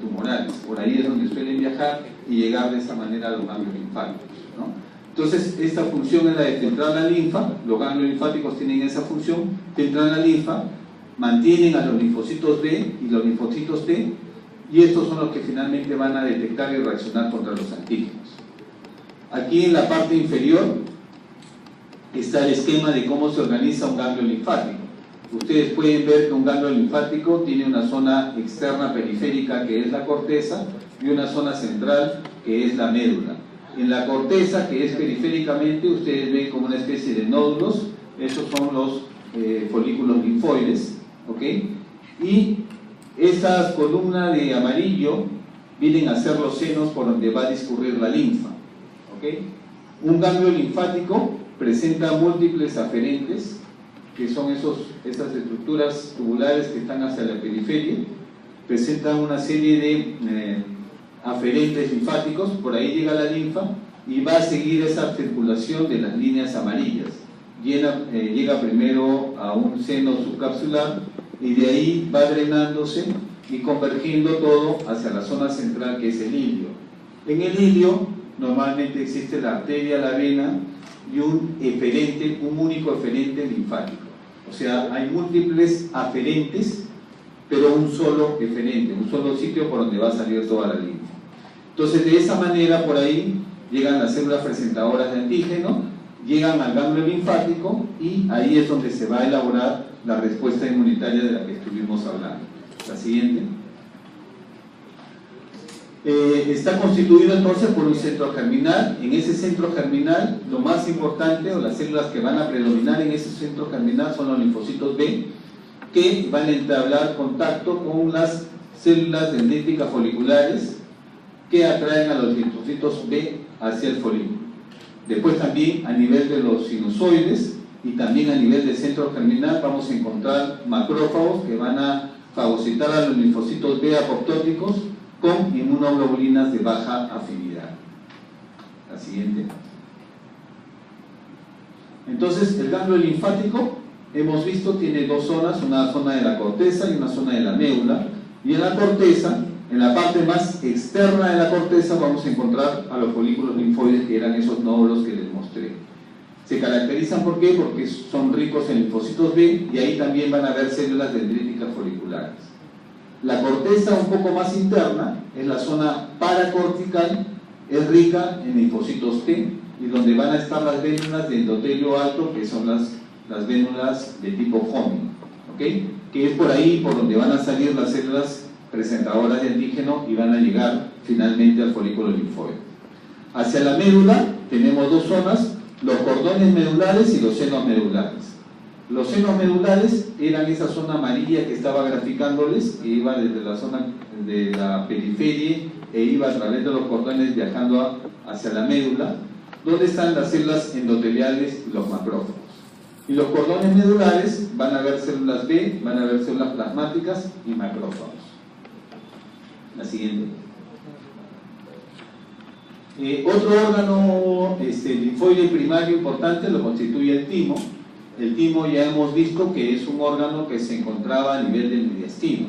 tumorales. Por ahí es donde suelen viajar y llegar de esta manera a los ganglios linfáticos, ¿no? Entonces, esta función es la de filtrar la linfa. Los ganglios linfáticos tienen esa función, filtran la linfa, mantienen a los linfocitos B y los linfocitos T, y estos son los que finalmente van a detectar y reaccionar contra los antígenos. Aquí en la parte inferior está el esquema de cómo se organiza un ganglio linfático. Ustedes pueden ver que un ganglio linfático tiene una zona externa periférica, que es la corteza, y una zona central, que es la médula. En la corteza, que es periféricamente, ustedes ven como una especie de nódulos. Esos son los folículos linfoides, ¿ok? Y esas columnas de amarillo vienen a ser los senos por donde va a discurrir la linfa, ¿ok? Un ganglio linfático presenta múltiples aferentes, que son esas estructuras tubulares que están hacia la periferia. Presentan una serie de aferentes linfáticos, por ahí llega la linfa y va a seguir esa circulación de las líneas amarillas. Llega primero a un seno subcapsular y de ahí va drenándose y convergiendo todo hacia la zona central, que es el ilio. En el ilio normalmente existe la arteria, la vena y un eferente, un único eferente linfático. O sea, hay múltiples aferentes, pero un solo eferente, un solo sitio por donde va a salir toda la linfa. Entonces, de esa manera, por ahí llegan las células presentadoras de antígeno, llegan al ganglio linfático, y ahí es donde se va a elaborar la respuesta inmunitaria de la que estuvimos hablando. La siguiente. Está constituido entonces por un centro germinal. En ese centro germinal, lo más importante, o las células que van a predominar en ese centro germinal, son los linfocitos B, que van a entablar contacto con las células dendríticas foliculares, que atraen a los linfocitos B hacia el folículo. Después también a nivel de los sinusoides y también a nivel del centro germinal vamos a encontrar macrófagos que van a fagocitar a los linfocitos B apoptóticos con inmunoglobulinas de baja afinidad. La siguiente. Entonces, el ganglio linfático, hemos visto, tiene dos zonas, una zona de la corteza y una zona de la médula. Y en la corteza, en la parte más externa de la corteza, vamos a encontrar a los folículos linfoides, que eran esos nódulos que les mostré. Se caracterizan, ¿por qué? Porque son ricos en linfocitos B, y ahí también van a haber células dendríticas foliculares. La corteza un poco más interna, es la zona paracortical, es rica en linfocitos T, y donde van a estar las vénulas de endotelio alto, que son las vénulas de tipo Hodgkin, ¿okay? Que es por ahí por donde van a salir las células presentadoras de antígeno y van a llegar finalmente al folículo linfoide. Hacia la médula tenemos dos zonas, los cordones medulares y los senos medulares. Los senos medulares eran esa zona amarilla que estaba graficándoles, que iba desde la zona de la periferia e iba a través de los cordones viajando hacia la médula, donde están las células endoteliales y los macrófagos. Y los cordones medulares van a haber células B, van a haber células plasmáticas y macrófagos. La siguiente. Otro órgano linfoide primario importante lo constituye el timo. El timo ya hemos visto que es un órgano que se encontraba a nivel del mediastino.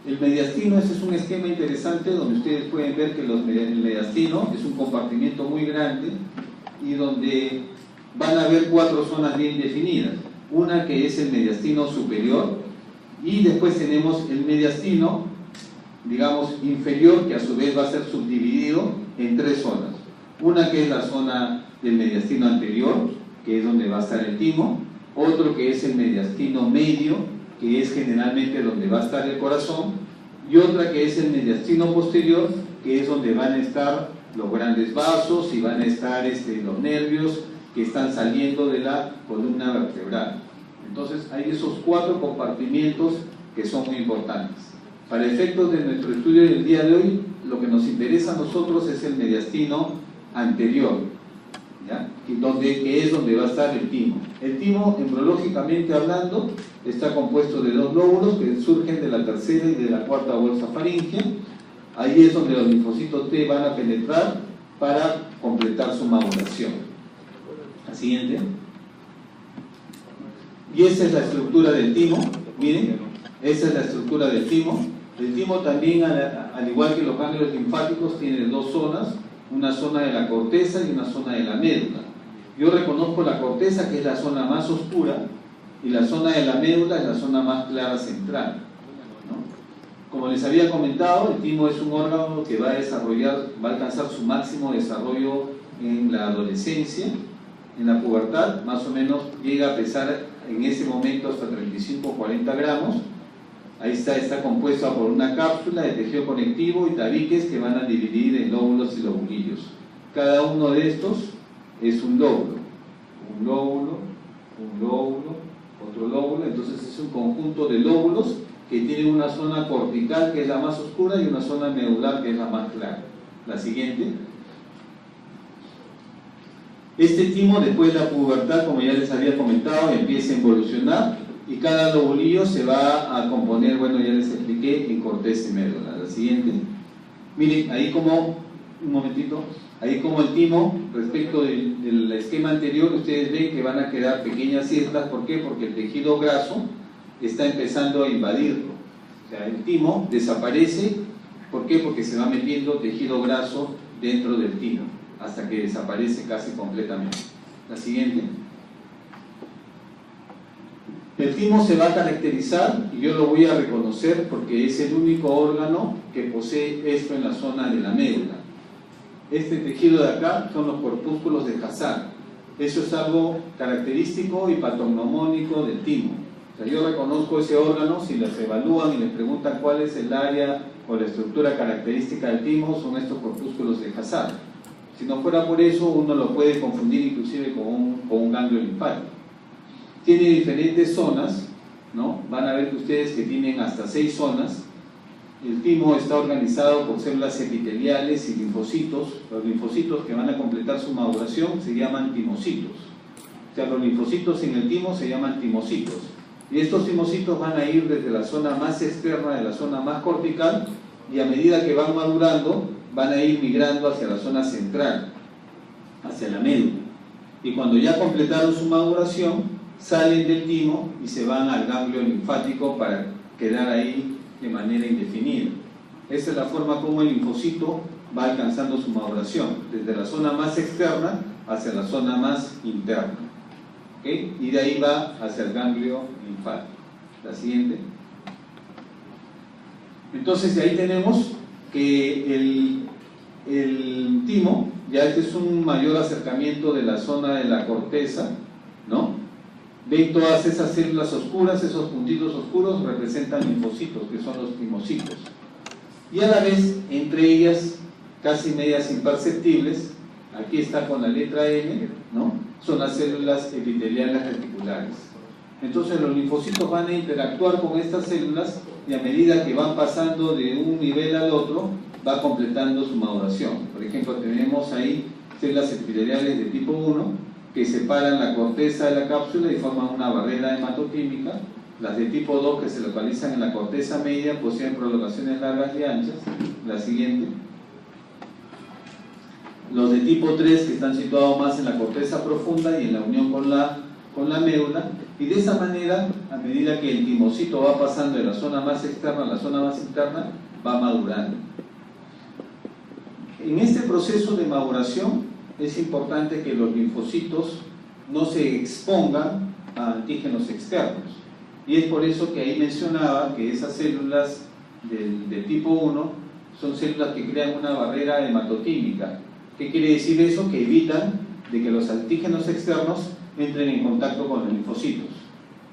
El mediastino, ese es un esquema interesante donde ustedes pueden ver que el mediastino es un compartimiento muy grande y donde van a haber cuatro zonas bien definidas. Una que es el mediastino superior, y después tenemos el mediastino, digamos, inferior, que a su vez va a ser subdividido en tres zonas. Una que es la zona del mediastino anterior, que es donde va a estar el timo. Otro que es el mediastino medio, que es generalmente donde va a estar el corazón. Y otra que es el mediastino posterior, que es donde van a estar los grandes vasos y van a estar los nervios que están saliendo de la columna vertebral. Entonces hay esos cuatro compartimientos que son muy importantes. Para efectos de nuestro estudio del día de hoy, lo que nos interesa a nosotros es el mediastino anterior. ¿ya? Que es donde va a estar el timo. El timo, embriológicamente hablando, está compuesto de dos lóbulos que surgen de la tercera y de la cuarta bolsa faríngea. Ahí es donde los linfocitos T van a penetrar para completar su maduración. La siguiente. Y esa es la estructura del timo. Miren, esa es la estructura del timo. El timo también, al igual que los ganglios linfáticos, tiene dos zonas, una zona de la corteza y una zona de la médula. Yo reconozco la corteza, que es la zona más oscura, y la zona de la médula es la zona más clara central, ¿no? Como les había comentado, el timo es un órgano que va a alcanzar su máximo desarrollo en la adolescencia. En la pubertad, más o menos, llega a pesar en ese momento hasta 35 o 40 gramos. Ahí está compuesta por una cápsula de tejido conectivo y tabiques que van a dividir en lóbulos y lobulillos. Cada uno de estos es un lóbulo, un lóbulo, un lóbulo, otro lóbulo. Entonces es un conjunto de lóbulos que tienen una zona cortical que es la más oscura y una zona medular que es la más clara. La siguiente. Este timo, después de la pubertad, como ya les había comentado, empieza a evolucionar y cada lobulillo se va a componer, bueno, ya les expliqué, en corteza y médula. La siguiente. Miren, ahí como, un momentito, ahí como el timo, respecto del esquema anterior, ustedes ven que van a quedar pequeñas islas. ¿Por qué? Porque el tejido graso está empezando a invadirlo. O sea, el timo desaparece. ¿Por qué? Porque se va metiendo tejido graso dentro del timo, hasta que desaparece casi completamente. La siguiente. El timo se va a caracterizar, y yo lo voy a reconocer porque es el único órgano que posee esto en la zona de la médula. Este tejido de acá son los corpúsculos de Hazard. Eso es algo característico y patognomónico del timo. O sea, yo reconozco ese órgano. Si les evalúan y les preguntan cuál es el área o la estructura característica del timo, son estos corpúsculos de Hazard. Si no fuera por eso, uno lo puede confundir inclusive con un ganglio linfático. Tiene diferentes zonas, ¿no? Van a ver que ustedes que tienen hasta 6 zonas. El timo está organizado por células epiteliales y linfocitos. Los linfocitos que van a completar su maduración se llaman timocitos. O sea, los linfocitos en el timo se llaman timocitos. Y estos timocitos van a ir desde la zona más externa, de la zona más cortical, y a medida que van madurando, van a ir migrando hacia la zona central, hacia la médula. Y cuando ya completaron su maduración, salen del timo y se van al ganglio linfático para quedar ahí de manera indefinida. Esa es la forma como el linfocito va alcanzando su maduración, desde la zona más externa hacia la zona más interna. ¿Okay? Y de ahí va hacia el ganglio linfático. La siguiente. Entonces de ahí tenemos que el timo, ya este es un mayor acercamiento de la zona de la corteza, ¿no? Ven todas esas células oscuras, esos puntitos oscuros representan linfocitos, que son los timocitos. Y a la vez, entre ellas, casi medias imperceptibles, aquí está con la letra M, ¿no? Son las células epiteliales reticulares. Entonces los linfocitos van a interactuar con estas células y a medida que van pasando de un nivel al otro, va completando su maduración. Por ejemplo, tenemos ahí células epiteliales de tipo 1 que separan la corteza de la cápsula y forman una barrera hematoquímica. Las de tipo 2 que se localizan en la corteza media poseen prolongaciones largas y anchas. La siguiente. Los de tipo 3 que están situados más en la corteza profunda y en la unión con la médula. Y de esa manera, a medida que el timocito va pasando de la zona más externa a la zona más interna, va madurando. En este proceso de maduración es importante que los linfocitos no se expongan a antígenos externos. Y es por eso que ahí mencionaba que esas células de tipo 1 son células que crean una barrera hematoquímica. ¿Qué quiere decir eso? Que evitan de que los antígenos externos entren en contacto con los linfocitos,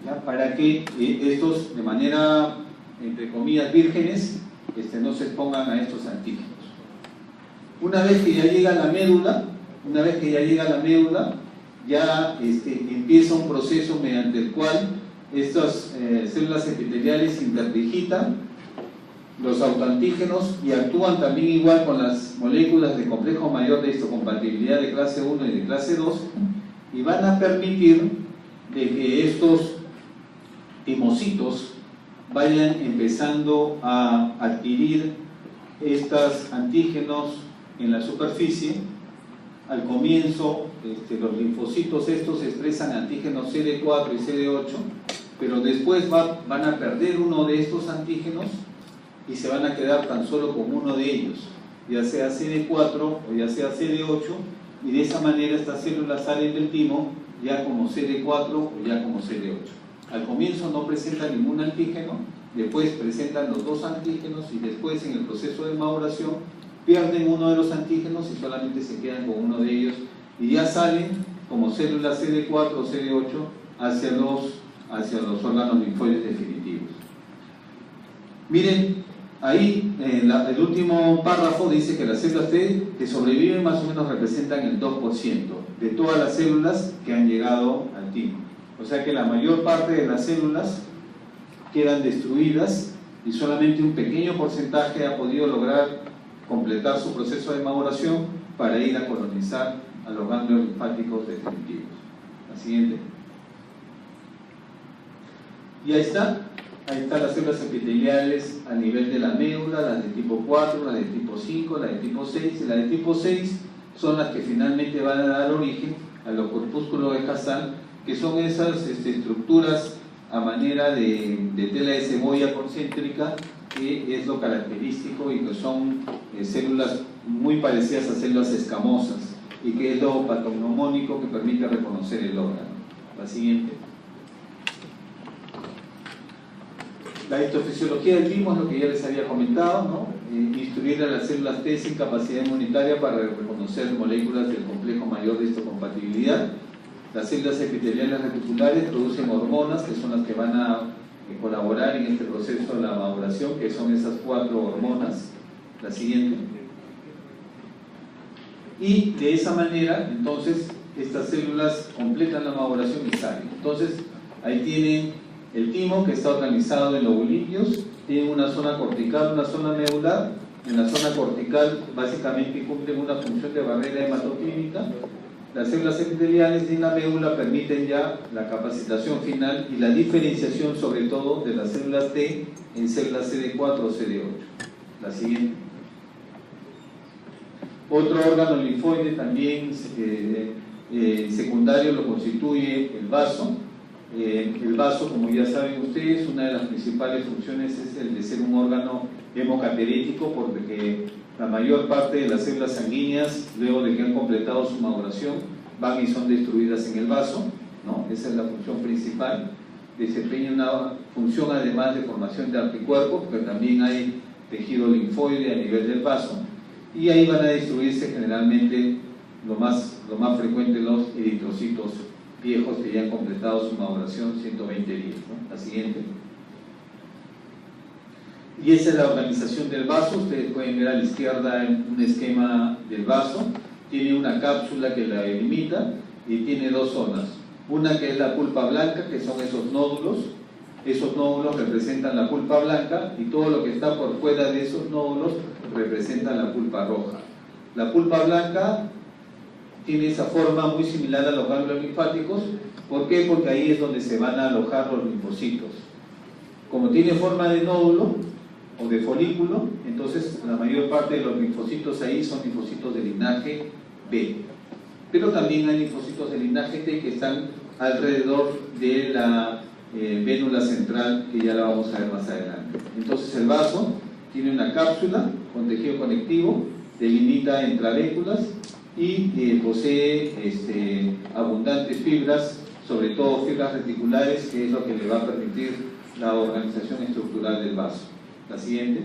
¿ya? Para que estos, de manera, entre comillas, vírgenes, no se expongan a estos antígenos. Una vez que ya llega a la médula, ya empieza un proceso mediante el cual estas células epiteliales interdigitan los autoantígenos y actúan también igual con las moléculas de complejo mayor de histocompatibilidad de clase 1 y de clase 2, y van a permitir de que estos timocitos vayan empezando a adquirir estos antígenos en la superficie. Al comienzo los linfocitos estos expresan antígenos CD4 y CD8, pero después van a perder uno de estos antígenos y se van a quedar tan solo con uno de ellos, ya sea CD4 o ya sea CD8, y de esa manera estas células salen del timo ya como CD4 o ya como CD8. Al comienzo no presentan ningún antígeno, después presentan los dos antígenos y después en el proceso de maduración pierden uno de los antígenos y solamente se quedan con uno de ellos y ya salen como células CD4 o CD8 hacia los órganos linfoides definitivos. Miren, ahí el último párrafo dice que las células T que sobreviven más o menos representan el 2% de todas las células que han llegado al timo. O sea que la mayor parte de las células quedan destruidas y solamente un pequeño porcentaje ha podido lograr completar su proceso de maduración para ir a colonizar a los ganglios linfáticos definitivos. La siguiente. Y ahí están las células epiteliales a nivel de la médula, las de tipo 4, las de tipo 5, las de tipo 6, y las de tipo 6 son las que finalmente van a dar origen a los corpúsculos de Hassan, que son esas estructuras a manera de tela de cebolla concéntrica, que es lo característico y que son células muy parecidas a células escamosas y que es lo patognomónico que permite reconocer el órgano. La siguiente. La histofisiología del timo es lo que ya les había comentado, ¿no? Instruir a las células T sin capacidad inmunitaria para reconocer moléculas del complejo mayor de histocompatibilidad. Las células epiteliales reticulares producen hormonas que son las que van a colaborar en este proceso de la maduración, que son esas 4 hormonas. La siguiente. Y de esa manera, entonces, estas células completan la maduración y salen. Entonces, ahí tienen el timo, que está organizado en lobulidios, tiene una zona cortical, una zona medular. En la zona cortical, básicamente, cumplen una función de barrera hematoquímica. Las células epiteliales en la médula permiten ya la capacitación final y la diferenciación, sobre todo, de las células T en células CD4 o CD8. La siguiente. Otro órgano linfoide también secundario lo constituye el vaso. El vaso, como ya saben ustedes, una de las principales funciones es el de ser un órgano hemocaterético, porque la mayor parte de las células sanguíneas, luego de que han completado su maduración, van y son destruidas en el vaso, ¿no? Esa es la función principal. Desempeña una función además de formación de anticuerpos, porque también hay tejido linfoide a nivel del vaso, y ahí van a destruirse generalmente lo más frecuente los eritrocitos viejos que ya han completado su maduración 120 días, ¿no? La siguiente. Y esa es la organización del vaso. Ustedes pueden ver a la izquierda un esquema del vaso. Tiene una cápsula que la delimita y tiene dos zonas. Una que es la pulpa blanca, que son esos nódulos. Esos nódulos representan la pulpa blanca y todo lo que está por fuera de esos nódulos representa la pulpa roja. La pulpa blanca tiene esa forma muy similar a los ganglios linfáticos. ¿Por qué? Porque ahí es donde se van a alojar los linfocitos. Como tiene forma de nódulo o de folículo, entonces la mayor parte de los linfocitos ahí son linfocitos de linaje B. Pero también hay linfocitos de linaje T que están alrededor de la vénula central, que ya la vamos a ver más adelante. Entonces el vaso tiene una cápsula con tejido conectivo, delimita intravéculas y posee abundantes fibras, sobre todo fibras reticulares, que es lo que le va a permitir la organización estructural del vaso. La siguiente.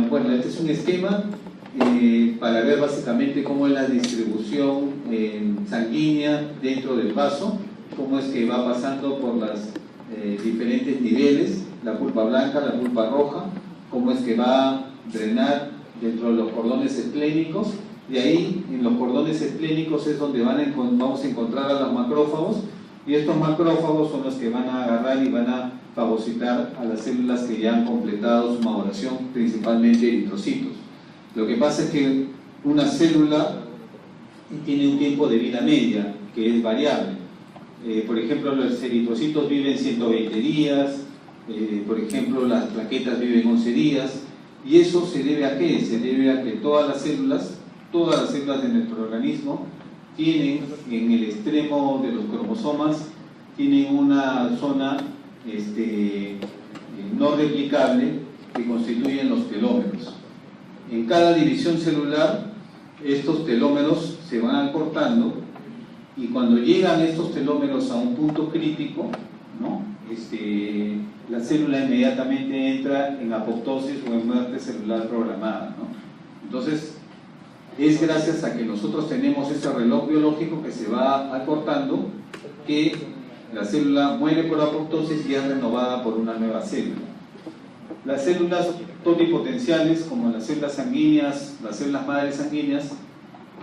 Bueno, este es un esquema para ver básicamente cómo es la distribución sanguínea dentro del vaso, cómo es que va pasando por los diferentes niveles, la pulpa blanca, la pulpa roja, cómo es que va a drenar dentro de los cordones esplénicos. De ahí, en los cordones esplénicos es donde vamos a encontrar a los macrófagos, Y estos macrófagos son los que van a agarrar y van a fagocitar a las células que ya han completado su maduración, principalmente eritrocitos. Lo que pasa es que una célula tiene un tiempo de vida media, que es variable. Por ejemplo, los eritrocitos viven 120 días, por ejemplo, las plaquetas viven 11 días, y eso se debe a ¿qué? Se debe a que todas las células de nuestro organismo tienen en el extremo de los cromosomas, tienen una zona no replicable que constituyen los telómeros. En cada división celular, estos telómeros se van acortando, y cuando llegan estos telómeros a un punto crítico, ¿no? La célula inmediatamente entra en apoptosis o en muerte celular programada, ¿no? Entonces, es gracias a que nosotros tenemos ese reloj biológico que se va acortando que la célula muere por apoptosis y es renovada por una nueva célula. Las células totipotenciales, como las células sanguíneas, las células madres sanguíneas,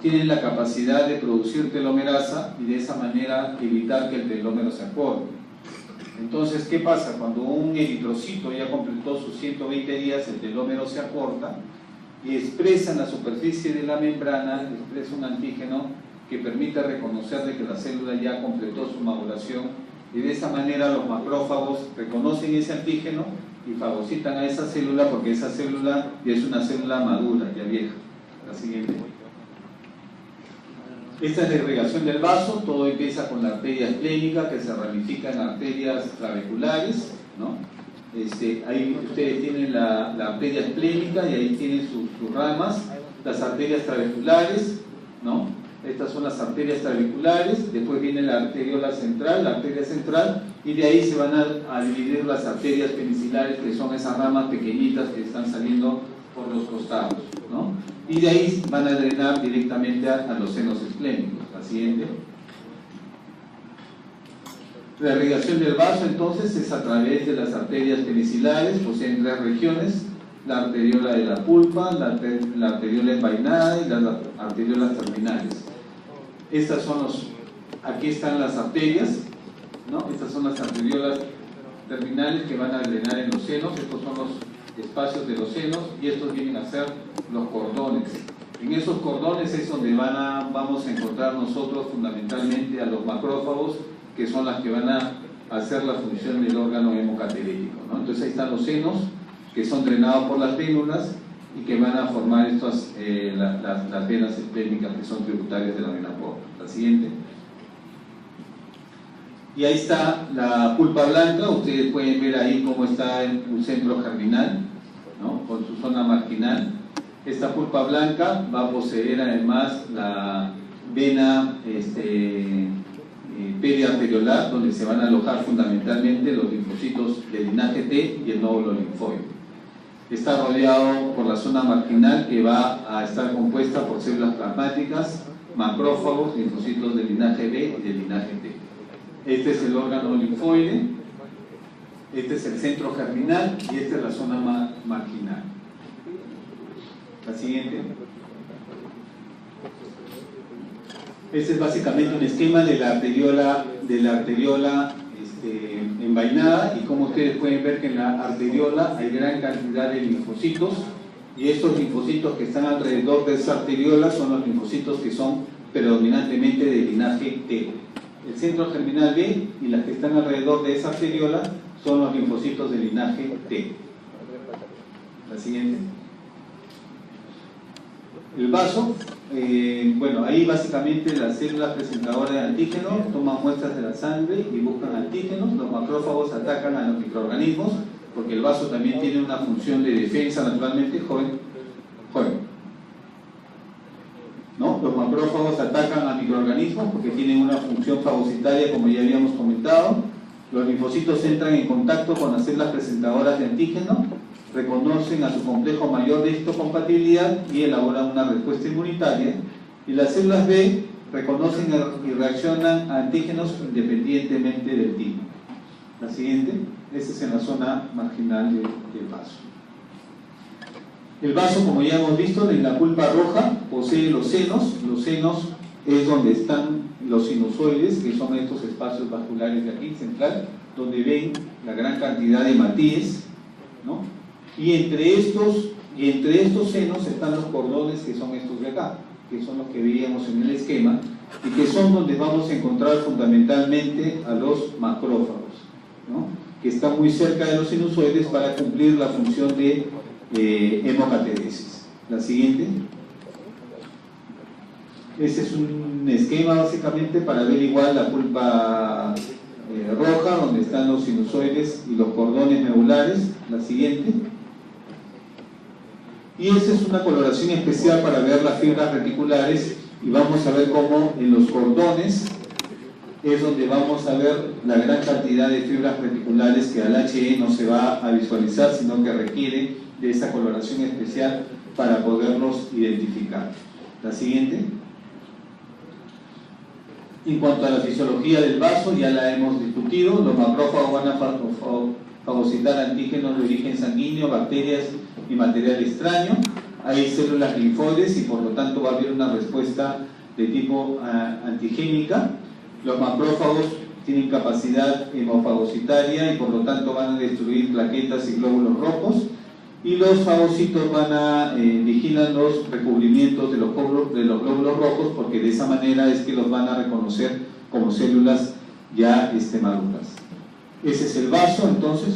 tienen la capacidad de producir telomerasa y de esa manera evitar que el telómero se acorte. Entonces, ¿qué pasa? Cuando un eritrocito ya completó sus 120 días, el telómero se acorta y expresa en la superficie de la membrana, expresa un antígeno que permite reconocer de que la célula ya completó su maduración, y de esa manera los macrófagos reconocen ese antígeno y fagocitan a esa célula, porque esa célula ya es una célula madura, ya vieja. La siguiente. Esta es la irrigación del vaso. Todo empieza con la arteria esplénica, que se ramifica en arterias trabeculares, ¿no? Ahí ustedes tienen la arteria esplénica y ahí tienen sus ramas, las arterias trabeculares, ¿no? Estas son las arterias trabeculares. Después viene la arteriola central, la arteria central, y de ahí se van a dividir las arterias penicilares, que son esas ramas pequeñitas que están saliendo por los costados, ¿no? Y de ahí van a drenar directamente a los senos esplénicos. La siguiente. La irrigación del vaso, entonces, es a través de las arterias penicilares. Poseen 3 regiones: la arteriola de la pulpa, la arteriola envainada y las arteriolas terminales. Estas son aquí están las arterias, ¿no? Estas son las arteriolas terminales que van a drenar en los senos. Estos son los espacios de los senos, y estos vienen a ser los cordones. En esos cordones es donde vamos a encontrar nosotros fundamentalmente a los macrófagos, que son las que van a hacer la función del órgano hemocaterético, ¿no? Entonces ahí están los senos, que son drenados por las vénulas y que van a formar las venas esplénicas, que son tributarias de la vena porta. La siguiente. Y ahí está la pulpa blanca. Ustedes pueden ver ahí cómo está un centro germinal, ¿no? Con su zona marginal. Esta pulpa blanca va a poseer además la vena periarteriolar, donde se van a alojar fundamentalmente los linfocitos de linaje T y el nódulo linfoide. Está rodeado por la zona marginal, que va a estar compuesta por células plasmáticas, macrófagos, linfocitos de linaje B y de linaje T. Este es el órgano linfoide, este es el centro germinal y esta es la zona marginal. La siguiente. Este es básicamente un esquema de la arteriola envainada, y como ustedes pueden ver que en la arteriola hay gran cantidad de linfocitos, y estos linfocitos que están alrededor de esa arteriola son los linfocitos que son predominantemente de linaje T. El centro germinal B y las que están alrededor de esa arteriola son los linfocitos de linaje T. La siguiente. El vaso, bueno, ahí básicamente las células presentadoras de antígenos toman muestras de la sangre y buscan antígenos. Los macrófagos atacan a los microorganismos, porque el vaso también tiene una función de defensa naturalmente. Joven. ¿No? Los macrófagos atacan a microorganismos porque tienen una función fagocitaria, como ya habíamos comentado. Los linfocitos entran en contacto con las células presentadoras de antígeno, reconocen a su complejo mayor de histocompatibilidad y elaboran una respuesta inmunitaria, y las células B reconocen y reaccionan a antígenos independientemente del tipo. La siguiente. Esta es en la zona marginal del vaso. El vaso, como ya hemos visto, en la pulpa roja posee los senos. Los senos es donde están los sinusoides, que son estos espacios vasculares de aquí, central, donde ven la gran cantidad de matíes, ¿no? Y entre estos senos están los cordones, que son estos de acá, que son los que veíamos en el esquema, y que son donde vamos a encontrar fundamentalmente a los macrófagos, ¿no? Que están muy cerca de los sinusoides para cumplir la función de hemocateresis. La siguiente. Este es un esquema básicamente para ver igual la pulpa roja, donde están los sinusoides y los cordones medulares. La siguiente. Y esta es una coloración especial para ver las fibras reticulares, y vamos a ver cómo en los cordones es donde vamos a ver la gran cantidad de fibras reticulares que al HE no se va a visualizar, sino que requiere de esa coloración especial para poderlos identificar. La siguiente. En cuanto a la fisiología del vaso, ya la hemos discutido. Los macrófagos van a fagocitar antígenos de origen sanguíneo, bacterias y material extraño. Hay células linfoides y por lo tanto va a haber una respuesta de tipo antigénica. Los macrófagos tienen capacidad hemofagocitaria y por lo tanto van a destruir plaquetas y glóbulos rojos. Y los fagocitos vigilan los recubrimientos de los glóbulos rojos, porque de esa manera es que los van a reconocer como células ya maduras. Ese es el vaso, entonces,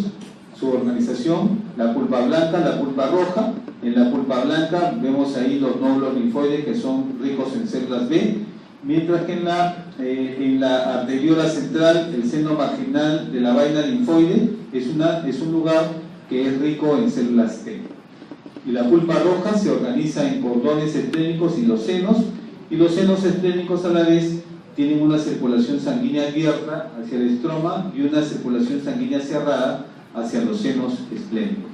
su organización, la pulpa blanca, la pulpa roja. En la pulpa blanca vemos ahí los nódulos linfoides, que son ricos en células B, mientras que en la arteriola central, el seno marginal de la vaina linfoide es un lugar que es rico en células T. Y la pulpa roja se organiza en cordones estrénicos y los senos estrénicos a la vez tienen una circulación sanguínea abierta hacia el estroma y una circulación sanguínea cerrada hacia los senos esplénicos.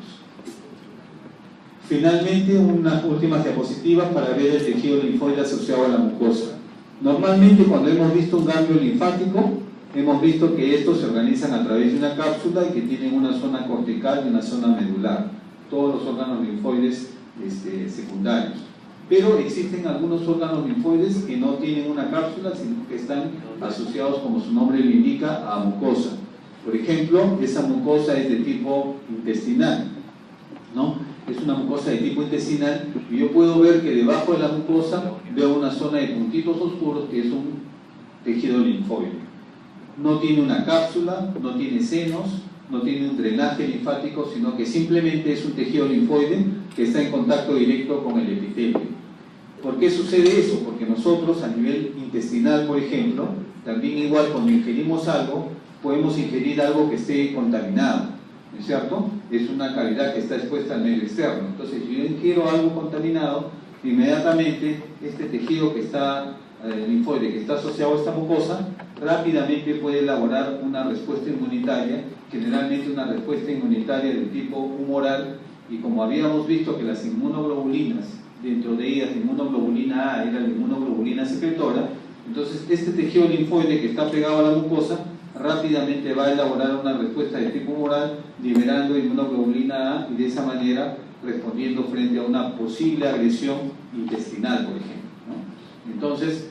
Finalmente, unas últimas diapositivas para ver el tejido linfoide asociado a la mucosa. Normalmente, cuando hemos visto un ganglio linfático, hemos visto que estos se organizan a través de una cápsula y que tienen una zona cortical y una zona medular. Todos los órganos linfoides secundarios. Pero existen algunos órganos linfoides que no tienen una cápsula, sino que están asociados, como su nombre lo indica, a mucosa. Por ejemplo, esa mucosa es de tipo intestinal, ¿no? Es una mucosa de tipo intestinal y yo puedo ver que debajo de la mucosa veo una zona de puntitos oscuros que es un tejido linfoide. No tiene una cápsula, no tiene senos, no tiene un drenaje linfático, sino que simplemente es un tejido linfoide que está en contacto directo con el epitelio. ¿Por qué sucede eso? Porque nosotros a nivel intestinal, por ejemplo, también igual cuando ingerimos algo, podemos ingerir algo que esté contaminado, ¿no es cierto? Es una cavidad que está expuesta al medio externo. Entonces, si yo ingiero algo contaminado, inmediatamente este tejido que está linfoide, que está asociado a esta mucosa, rápidamente puede elaborar una respuesta inmunitaria, generalmente una respuesta inmunitaria del tipo humoral, y como habíamos visto que las inmunoglobulinas, dentro de ellas la inmunoglobulina A era la inmunoglobulina secretora, entonces este tejido linfoide que está pegado a la mucosa rápidamente va a elaborar una respuesta de tipo humoral, liberando inmunoglobulina A y de esa manera respondiendo frente a una posible agresión intestinal, por ejemplo, ¿no? Entonces,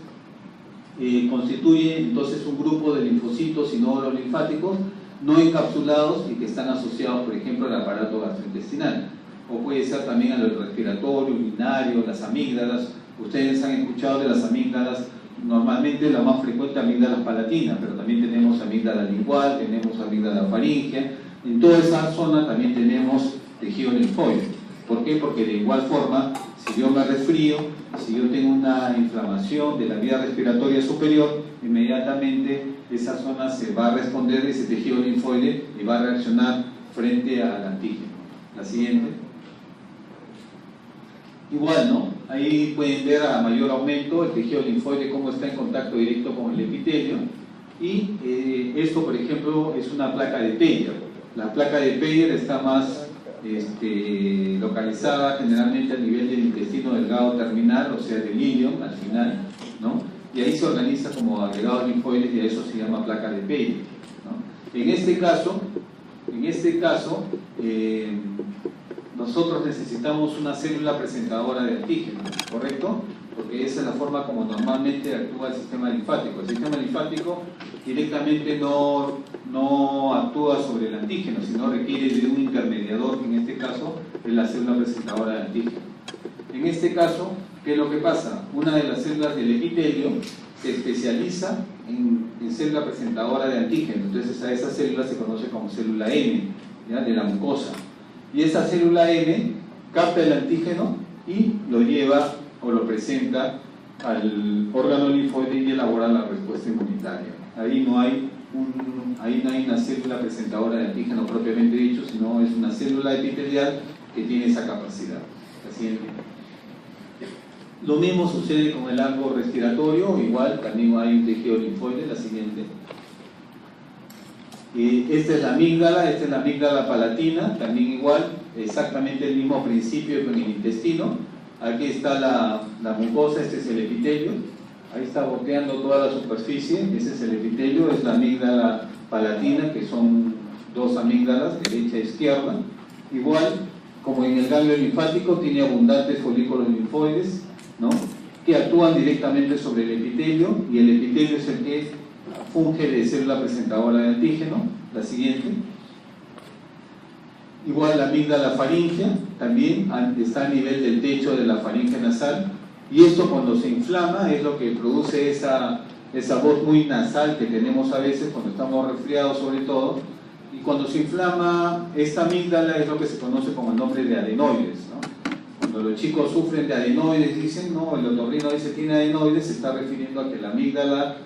constituye entonces un grupo de linfocitos y nódulos linfáticos no encapsulados y que están asociados, por ejemplo, al aparato gastrointestinal, o puede ser también al respiratorio, urinario, las amígdalas. Ustedes han escuchado de las amígdalas, normalmente la más frecuente amígdala palatina, pero también tenemos amígdala lingual, tenemos amígdala faríngea. En toda esa zona también tenemos tejido linfoide. ¿Por qué? Porque de igual forma, si yo me resfrío, si yo tengo una inflamación de la vía respiratoria superior, inmediatamente esa zona se va a responder, ese tejido linfoide, y va a reaccionar frente al antígeno. La siguiente. Igual, ¿no? Ahí pueden ver a mayor aumento el tejido linfoide, cómo está en contacto directo con el epitelio. Y esto, por ejemplo, es una placa de Peyer. La placa de Peyer está más localizada generalmente a nivel del intestino delgado terminal, o sea, del ilion al final, ¿no? Y ahí se organiza como agregados linfoides y a eso se llama placa de Peyer, ¿no? En este caso, nosotros necesitamos una célula presentadora de antígeno, ¿correcto? porque esa es la forma como normalmente actúa el sistema linfático. El sistema linfático directamente no actúa sobre el antígeno, sino requiere de un intermediador, que en este caso es la célula presentadora de antígeno. En este caso, ¿qué es lo que pasa? Una de las células del epitelio se especializa en célula presentadora de antígeno, entonces a esa célula se conoce como célula M, ¿ya? De la mucosa. Y esa célula M capta el antígeno y lo lleva o lo presenta al órgano linfoide y elabora la respuesta inmunitaria. Ahí no hay una célula presentadora de antígeno propiamente dicho, sino es una célula epitelial que tiene esa capacidad. La siguiente. Lo mismo sucede con el arco respiratorio, igual también hay un tejido linfoide. La siguiente. Esta es la amígdala palatina, también igual, exactamente el mismo principio con el intestino. Aquí está la mucosa, este es el epitelio, ahí está bordeando toda la superficie, ese es el epitelio, es la amígdala palatina, que son dos amígdalas, derecha e izquierda. Igual, como en el ganglio linfático, tiene abundantes folículos linfoides, ¿no?, que actúan directamente sobre el epitelio, y el epitelio es el que funge de célula presentadora de antígeno. La siguiente. Igual la amígdala faríngea también está a nivel del techo de la faringe nasal, y esto cuando se inflama es lo que produce esa voz muy nasal que tenemos a veces cuando estamos resfriados sobre todo, y cuando se inflama esta amígdala es lo que se conoce como el nombre de adenoides, ¿no? Cuando los chicos sufren de adenoides dicen, no, el otorrino dice tiene adenoides, se está refiriendo a que la amígdala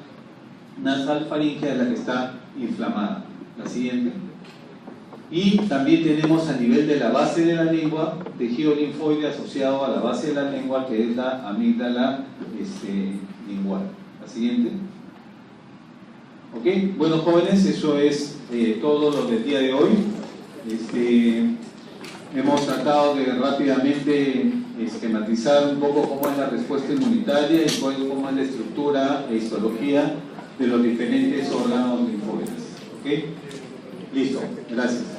nasal faríngea es la que está inflamada. La siguiente. Y también tenemos a nivel de la base de la lengua tejido linfoide asociado a la base de la lengua, que es la amígdala lingual. La siguiente. Ok, bueno jóvenes, eso es todo lo del día de hoy. Hemos tratado de rápidamente esquematizar un poco cómo es la respuesta inmunitaria y cómo es la estructura e histología de los diferentes órganos linfoides. ¿Ok? Listo, gracias.